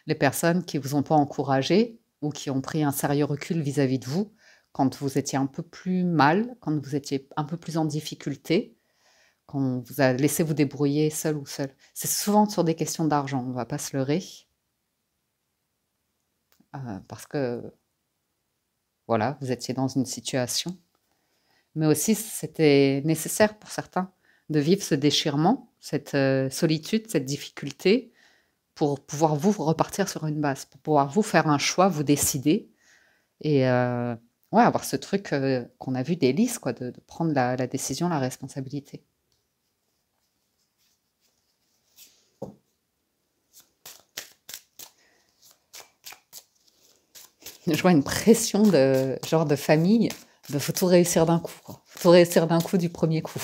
A: les personnes qui vous ont pas encouragé ou qui ont pris un sérieux recul vis-à-vis de vous quand vous étiez un peu plus mal, quand vous étiez un peu plus en difficulté, quand on vous a laissé vous débrouiller seul ou seul. C'est souvent sur des questions d'argent, on va pas se leurrer, parce que voilà, vous étiez dans une situation. Mais aussi, c'était nécessaire pour certains de vivre ce déchirement, cette solitude, cette difficulté, pour pouvoir vous repartir sur une base, pour pouvoir vous faire un choix, vous décider et ouais, avoir ce truc qu'on a vu d'Élise, quoi, de prendre la décision, la responsabilité. Je vois une pression de genre de famille, de faut tout réussir d'un coup, quoi. Faut tout réussir d'un coup du premier coup.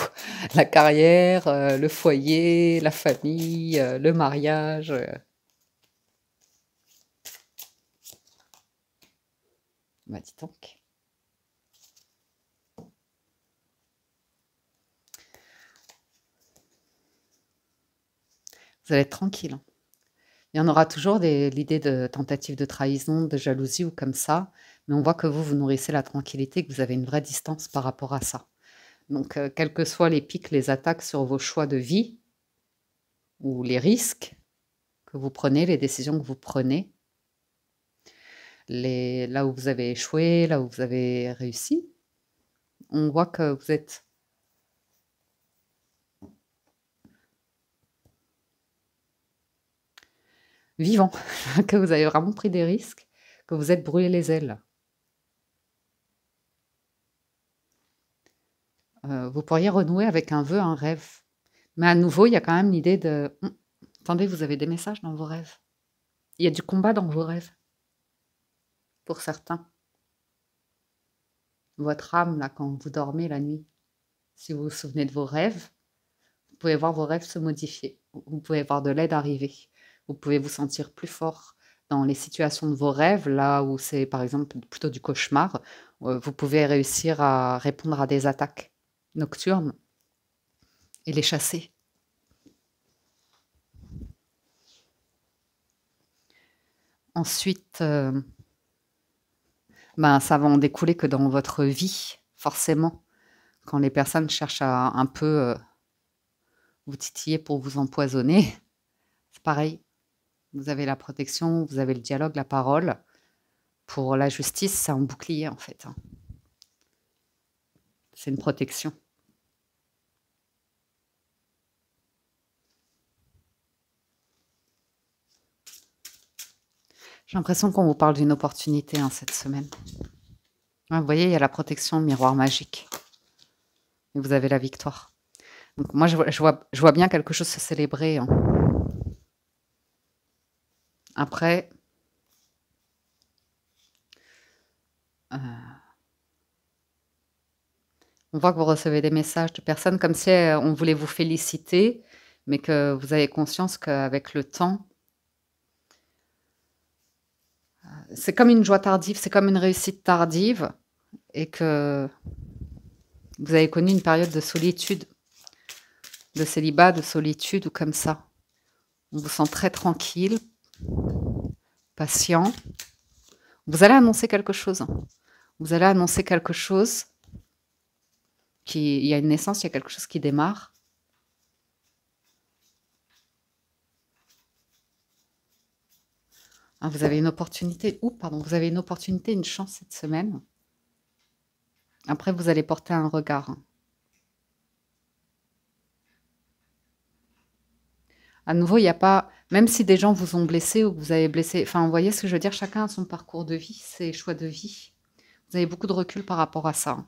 A: La carrière, le foyer, la famille, le mariage. Bah dis donc. Vous allez être tranquille, hein. Il y en aura toujours l'idée de tentative de trahison, de jalousie ou comme ça, mais on voit que vous nourrissez la tranquillité, que vous avez une vraie distance par rapport à ça. Donc, quels que soient les pics, les attaques sur vos choix de vie ou les risques que vous prenez, les décisions que vous prenez, là où vous avez échoué, là où vous avez réussi, on voit que vous êtes vivant, que vous avez vraiment pris des risques, que vous êtes brûlé les ailes. Vous pourriez renouer avec un vœu, un rêve. Mais à nouveau, il y a quand même l'idée de attendez, vous avez des messages dans vos rêves. Il y a du combat dans vos rêves, pour certains. Votre âme, là, quand vous dormez la nuit, si vous vous souvenez de vos rêves, vous pouvez voir vos rêves se modifier. Vous pouvez voir de l'aide arriver. Vous pouvez vous sentir plus fort dans les situations de vos rêves, là où c'est par exemple plutôt du cauchemar. Vous pouvez réussir à répondre à des attaques nocturnes et les chasser. Ensuite, ben, ça va en découler que dans votre vie, forcément, quand les personnes cherchent à un peu vous titiller pour vous empoisonner, c'est pareil. Vous avez la protection, vous avez le dialogue, la parole. Pour la justice, c'est un bouclier en fait. C'est une protection. J'ai l'impression qu'on vous parle d'une opportunité cette semaine. Ouais, vous voyez, il y a la protection, miroir magique. Et vous avez la victoire. Donc moi, je vois bien quelque chose se célébrer. Après, on voit que vous recevez des messages de personnes comme si on voulait vous féliciter, mais que vous avez conscience qu'avec le temps, c'est comme une joie tardive, c'est comme une réussite tardive, et que vous avez connu une période de solitude, de célibat, de solitude ou comme ça. On vous sent très tranquille, patient. Vous allez annoncer quelque chose. Vous allez annoncer quelque chose il y a une naissance, il y a quelque chose qui démarre. Ah, vous avez une opportunité, vous avez une opportunité, une chance cette semaine. Après, vous allez porter un regard. À nouveau, il n'y a pas, même si des gens vous ont blessé ou que vous avez blessé, enfin, vous voyez ce que je veux dire, chacun a son parcours de vie, ses choix de vie. Vous avez beaucoup de recul par rapport à ça.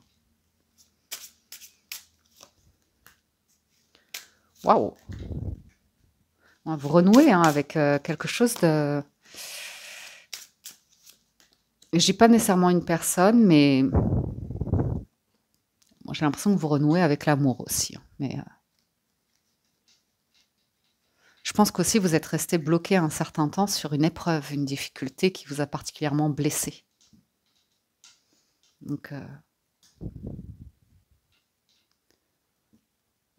A: Waouh! Vous renouez avec quelque chose de... Je dis pas nécessairement une personne, mais moi, j'ai l'impression que vous renouez avec l'amour aussi. Mais je pense qu'aussi vous êtes resté bloqué un certain temps sur une épreuve, une difficulté qui vous a particulièrement blessé. Donc,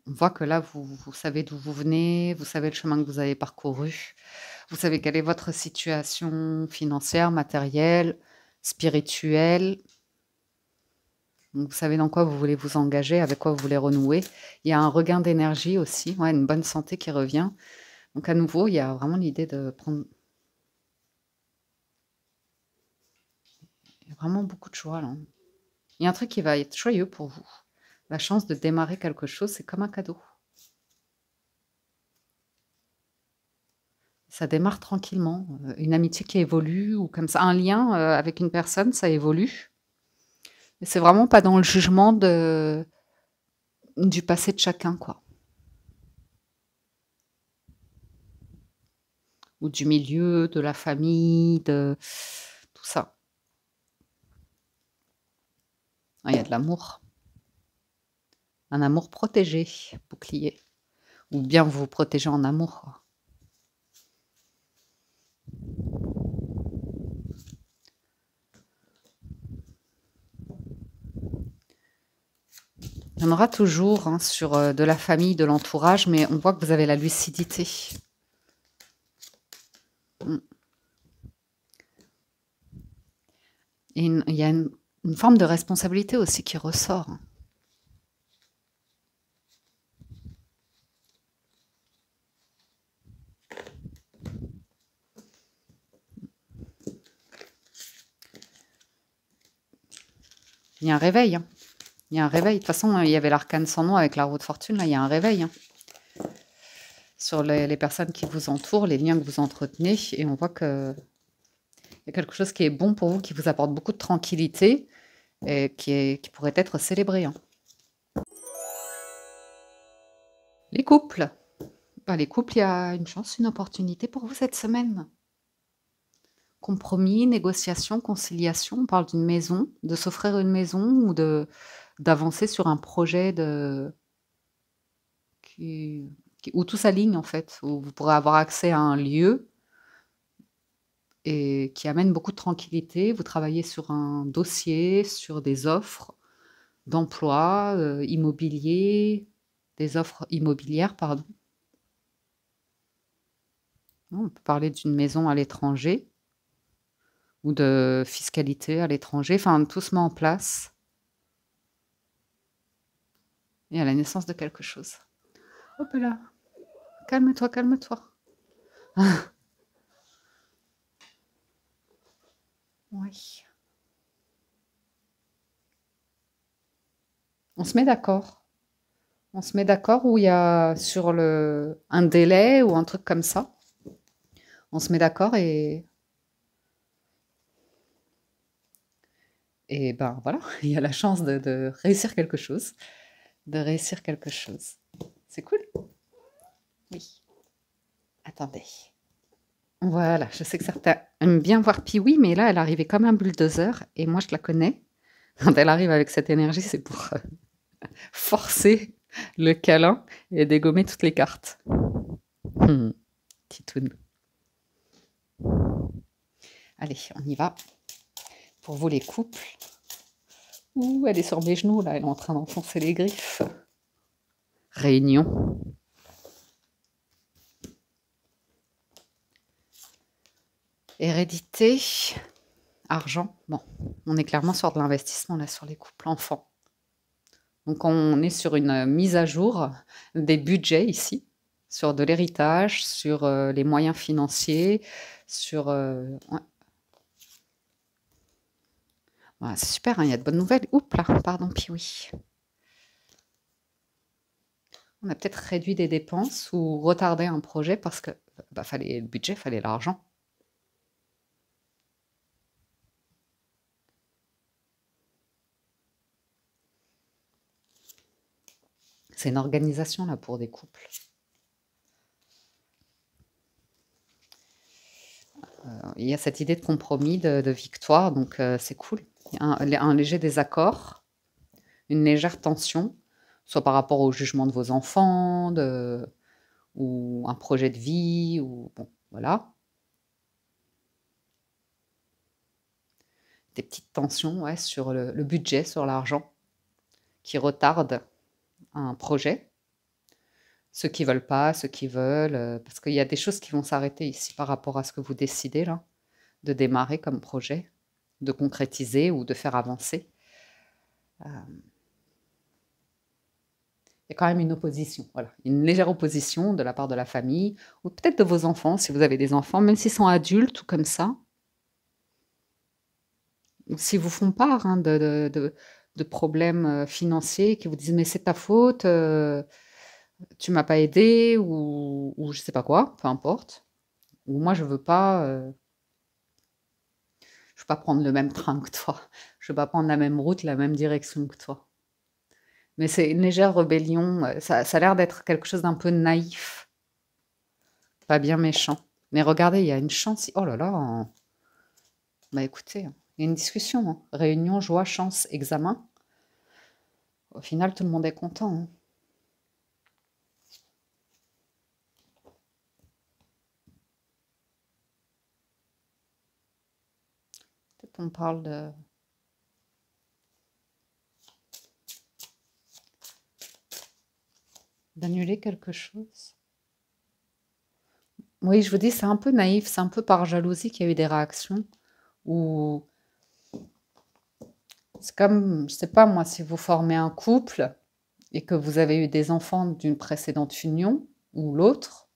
A: on voit que là, vous savez d'où vous venez, vous savez le chemin que vous avez parcouru, vous savez quelle est votre situation financière, matérielle, spirituelle. Donc, vous savez dans quoi vous voulez vous engager, avec quoi vous voulez renouer. Il y a un regain d'énergie aussi, ouais, une bonne santé qui revient. Donc, à nouveau, il y a vraiment l'idée de prendre... Il y a vraiment beaucoup de choix, là. Il y a un truc qui va être joyeux pour vous. La chance de démarrer quelque chose, c'est comme un cadeau. Ça démarre tranquillement. Une amitié qui évolue ou comme ça. Un lien avec une personne, ça évolue. Mais c'est vraiment pas dans le jugement du passé de chacun, quoi. Ou du milieu, de la famille, de tout ça. Ah, il y a de l'amour. Un amour protégé, bouclier. Ou bien vous vous protégez en amour, quoi. Il y en aura toujours hein, sur de la famille, de l'entourage, mais on voit que vous avez la lucidité. Mm. Et il y a une forme de responsabilité aussi qui ressort. Il y a un réveil. Hein. Il y a un réveil. De toute façon, il y avait l'arcane sans nom avec la roue de fortune. Là, il y a un réveil. Hein. Sur les personnes qui vous entourent, les liens que vous entretenez. Et on voit qu'il y a quelque chose qui est bon pour vous, qui vous apporte beaucoup de tranquillité et qui pourrait être célébré. Hein. Les couples. Les couples, il y a une chance, une opportunité pour vous cette semaine. Compromis, négociation, conciliation. On parle d'une maison, de s'offrir une maison ou d'avancer sur un projet où tout s'aligne en fait, où vous pourrez avoir accès à un lieu et qui amène beaucoup de tranquillité. Vous travaillez sur un dossier, sur des offres d'emploi immobilier, des offres immobilières, pardon. On peut parler d'une maison à l'étranger ou de fiscalité à l'étranger. Enfin, tout se met en place. Et à la naissance de quelque chose. Hop là. Calme-toi, calme-toi. Oui. On se met d'accord. On se met d'accord où il y a sur un délai ou un truc comme ça. On se met d'accord et ben voilà, il y a la chance de réussir quelque chose. De réussir quelque chose. C'est cool? Oui. Attendez. Voilà, je sais que certains aiment bien voir Pee-wee, mais là, elle arrivait comme un bulldozer et moi, je la connais. Quand elle arrive avec cette énergie, c'est pour forcer le câlin et dégommer toutes les cartes. Titoune. Allez, on y va. Pour vous, les couples. Ouh, elle est sur mes genoux, là. Elle est en train d'enfoncer les griffes. Réunion. Hérédité. Argent. Bon, on est clairement sur de l'investissement, là, sur les couples enfants. Donc on est sur une mise à jour des budgets ici, sur de l'héritage, sur les moyens financiers, sur... ouais. Ouais, c'est super, hein, il y a de bonnes nouvelles. Oups là, pardon, Piwi. On a peut-être réduit des dépenses ou retardé un projet parce que bah, fallait le budget, fallait l'argent. C'est une organisation là pour des couples. Il y a cette idée de compromis, de victoire, donc c'est cool. Il y a un léger désaccord, une légère tension, soit par rapport au jugement de vos enfants, ou un projet de vie, ou bon, voilà. Des petites tensions, ouais, sur le budget, sur l'argent, qui retardent un projet. Ceux qui veulent pas, ceux qui veulent, parce qu'il y a des choses qui vont s'arrêter ici par rapport à ce que vous décidez là, de démarrer comme projet, de concrétiser ou de faire avancer. Il y a quand même une opposition, voilà, une légère opposition de la part de la famille, ou peut-être de vos enfants, si vous avez des enfants, même s'ils sont adultes ou comme ça, ou s'ils vous font part hein, de problèmes financiers, qui vous disent mais c'est ta faute, tu m'as pas aidé, ou je sais pas quoi, peu importe, ou moi je veux pas prendre le même train que toi, je veux pas prendre la même route, la même direction que toi. Mais c'est une légère rébellion, ça a l'air d'être quelque chose d'un peu naïf. Pas bien méchant. Mais regardez, il y a une chance. Oh là là. Bah écoutez, il y a une discussion, hein. Réunion, joie, chance, examen. Au final, tout le monde est content, hein. Peut-être on parle d'annuler quelque chose. Oui, je vous dis, c'est un peu naïf, c'est un peu par jalousie qu'il y a eu des réactions. Ou c'est comme, je sais pas moi, si vous formez un couple et que vous avez eu des enfants d'une précédente union ou l'autre,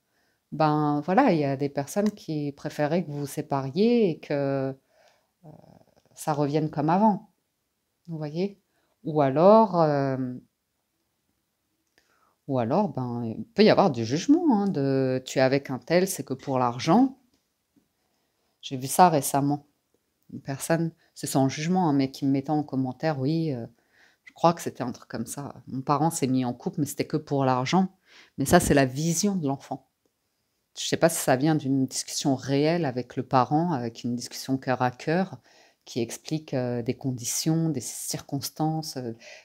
A: ben voilà, il y a des personnes qui préféraient que vous vous sépariez et que ça revienne comme avant, vous voyez? Ou alors, ben, il peut y avoir du jugement, hein, de tu es avec un tel, c'est que pour l'argent. J'ai vu ça récemment. Une personne, c'est sans jugement, hein, mais qui me mettait en commentaire, oui, je crois que c'était un truc comme ça. Mon parent s'est mis en couple, mais c'était que pour l'argent. Mais ça, c'est la vision de l'enfant. Je ne sais pas si ça vient d'une discussion réelle avec le parent, avec une discussion cœur à cœur, qui explique des conditions, des circonstances,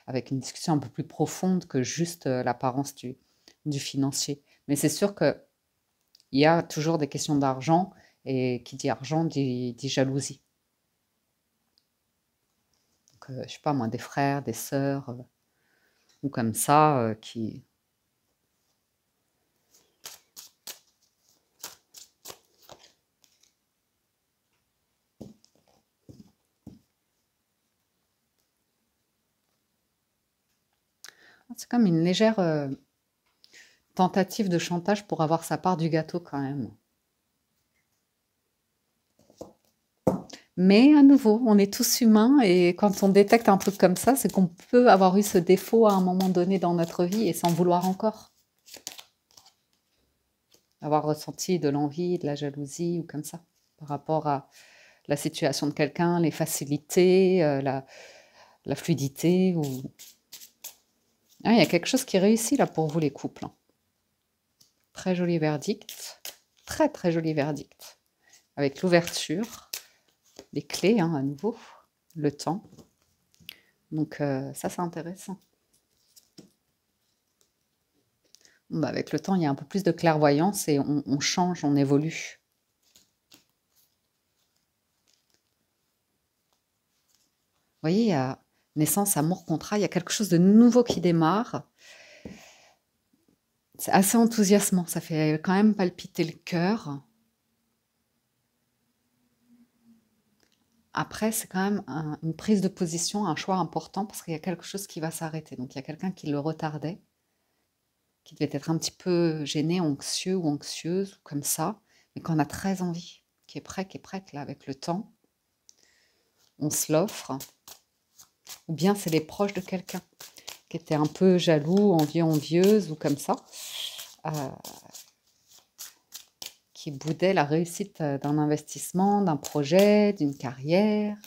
A: avec une discussion un peu plus profonde que juste l'apparence du financier. Mais c'est sûr qu'il y a toujours des questions d'argent, et qui dit argent dit jalousie. Donc, je sais pas moi, des frères, des sœurs, ou comme ça, qui... C'est comme une légère tentative de chantage pour avoir sa part du gâteau quand même. Mais à nouveau, on est tous humains et quand on détecte un truc comme ça, c'est qu'on peut avoir eu ce défaut à un moment donné dans notre vie et s'en vouloir encore. Avoir ressenti de l'envie, de la jalousie ou comme ça, par rapport à la situation de quelqu'un, les facilités, la fluidité. Ou... Ah, il y a quelque chose qui réussit là pour vous les couples, hein. Très joli verdict, très très joli verdict, avec l'ouverture, les clés hein, à nouveau, le temps. Donc ça c'est intéressant. Bon, bah, avec le temps, il y a un peu plus de clairvoyance et on change, on évolue. Vous voyez, il y a naissance, amour, contrat, il y a quelque chose de nouveau qui démarre. C'est assez enthousiasmant, ça fait quand même palpiter le cœur. Après, c'est quand même une prise de position, un choix important parce qu'il y a quelque chose qui va s'arrêter. Donc, il y a quelqu'un qui le retardait, qui devait être un petit peu gêné, anxieux ou anxieuse, ou comme ça, mais qu'on a très envie, qui est prête là avec le temps. On se l'offre. Ou bien c'est les proches de quelqu'un qui étaient un peu jaloux, envieux, envieuse ou comme ça, euh, qui boudaient la réussite d'un investissement, d'un projet, d'une carrière.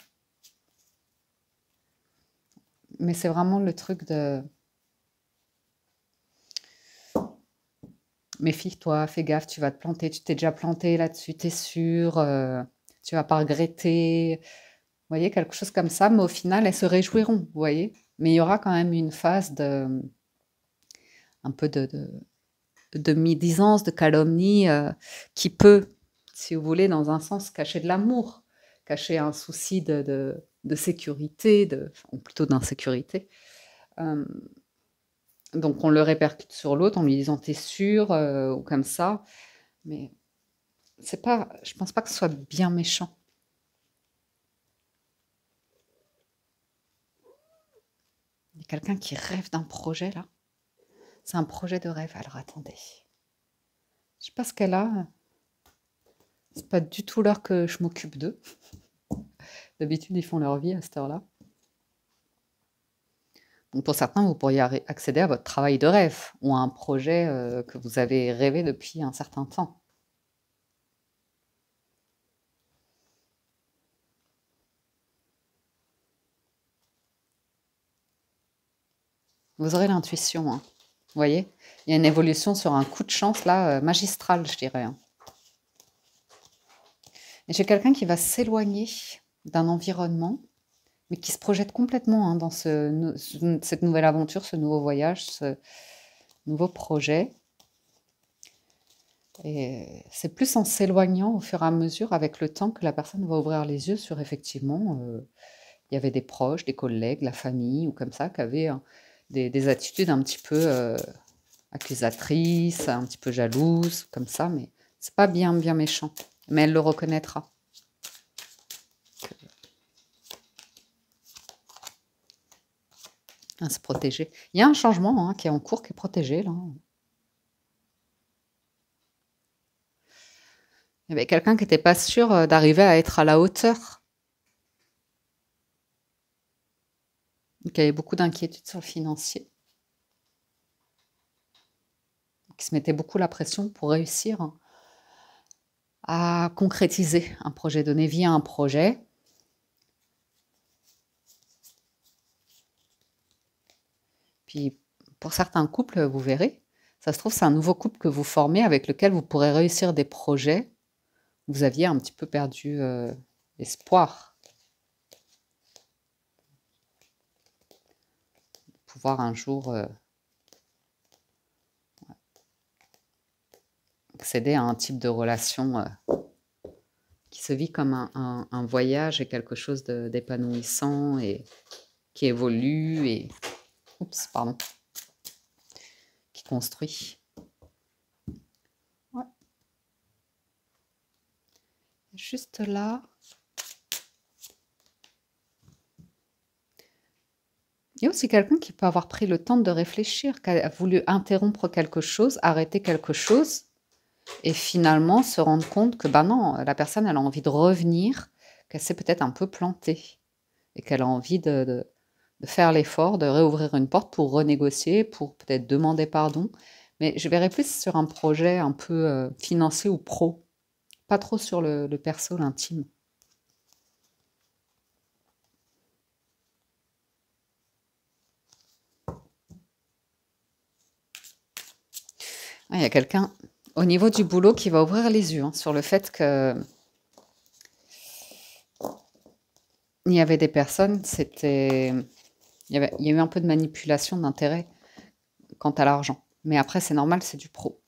A: Mais c'est vraiment le truc de méfie-toi, fais gaffe, tu vas te planter, tu t'es déjà planté là-dessus, t'es sûr, tu vas pas regretter. Vous voyez, quelque chose comme ça, mais au final, elles se réjouiront, vous voyez. Mais il y aura quand même une phase un peu de médisance, de calomnie, qui peut, si vous voulez, dans un sens, cacher de l'amour, cacher un souci de sécurité, ou plutôt d'insécurité. Euh, donc on le répercute sur l'autre en lui disant t'es sûr, ou comme ça. Mais c'est pas, je pense pas que ce soit bien méchant. Il y a quelqu'un qui rêve d'un projet là. C'est un projet de rêve. Alors attendez. Je sais pas ce qu'elle a. C'est pas du tout l'heure que je m'occupe d'eux. D'habitude, ils font leur vie à cette heure-là. Donc pour certains, vous pourriez accéder à votre travail de rêve ou à un projet que vous avez rêvé depuis un certain temps. Vous aurez l'intuition, hein. Vous voyez, il y a une évolution sur un coup de chance là, magistral, je dirais, hein. Et j'ai quelqu'un qui va s'éloigner d'un environnement, mais qui se projette complètement, hein, dans cette nouvelle aventure, ce nouveau voyage, ce nouveau projet. Et c'est plus en s'éloignant au fur et à mesure, avec le temps, que la personne va ouvrir les yeux sur effectivement, il y avait des proches, des collègues, la famille ou comme ça, qui avaient des attitudes un petit peu accusatrices, un petit peu jalouses, comme ça, mais c'est pas bien, bien méchant. Mais elle le reconnaîtra. À se protéger. Il y a un changement, hein, qui est en cours, qui est protégé, là. Il y avait quelqu'un qui n'était pas sûr d'arriver à être à la hauteur, qui avait beaucoup d'inquiétudes sur le financier, qui se mettait beaucoup la pression pour réussir, hein, à concrétiser un projet, donner vie à un projet. Puis pour certains couples, vous verrez, ça se trouve, c'est un nouveau couple que vous formez avec lequel vous pourrez réussir des projets. Vous aviez un petit peu perdu l'espoir de pouvoir un jour accéder à un type de relation qui se vit comme un voyage et quelque chose d'épanouissant et qui évolue et oups, pardon, qui construit. Ouais. Juste là. Il y a aussi quelqu'un qui peut avoir pris le temps de réfléchir, qui a voulu interrompre quelque chose, arrêter quelque chose, et finalement se rendre compte que, ben non, la personne, elle a envie de revenir, qu'elle s'est peut-être un peu plantée, et qu'elle a envie de faire l'effort, de réouvrir une porte pour renégocier, pour peut-être demander pardon. Mais je verrais plus sur un projet un peu financier ou pro, pas trop sur le perso, l'intime. Ah, il y a quelqu'un au niveau du boulot qui va ouvrir les yeux, hein, sur le fait que il y avait des personnes, il y a eu un peu de manipulation d'intérêt quant à l'argent. Mais après, c'est normal, c'est du pro.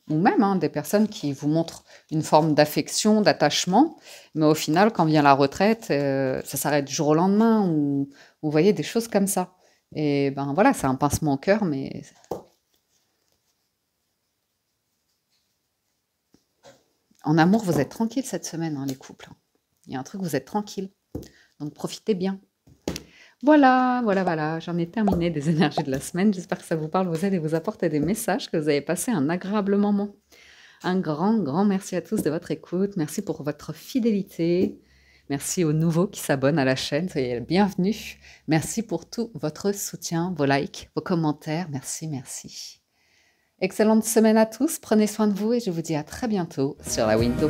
A: Ou même, hein, des personnes qui vous montrent une forme d'affection, d'attachement, mais au final, quand vient la retraite, ça s'arrête du jour au lendemain, ou vous voyez des choses comme ça. Et ben voilà, c'est un pincement au cœur, mais En amour, vous êtes tranquille cette semaine, hein, les couples. Il y a un truc, vous êtes tranquille. Donc profitez bien. Voilà, voilà, voilà, j'en ai terminé des énergies de la semaine. J'espère que ça vous parle, vous aide et vous apporte des messages, que vous avez passé un agréable moment. Un grand, grand merci à tous de votre écoute. Merci pour votre fidélité. Merci aux nouveaux qui s'abonnent à la chaîne. Soyez les bienvenus. Merci pour tout votre soutien, vos likes, vos commentaires. Merci, merci. Excellente semaine à tous. Prenez soin de vous et je vous dis à très bientôt sur la Window.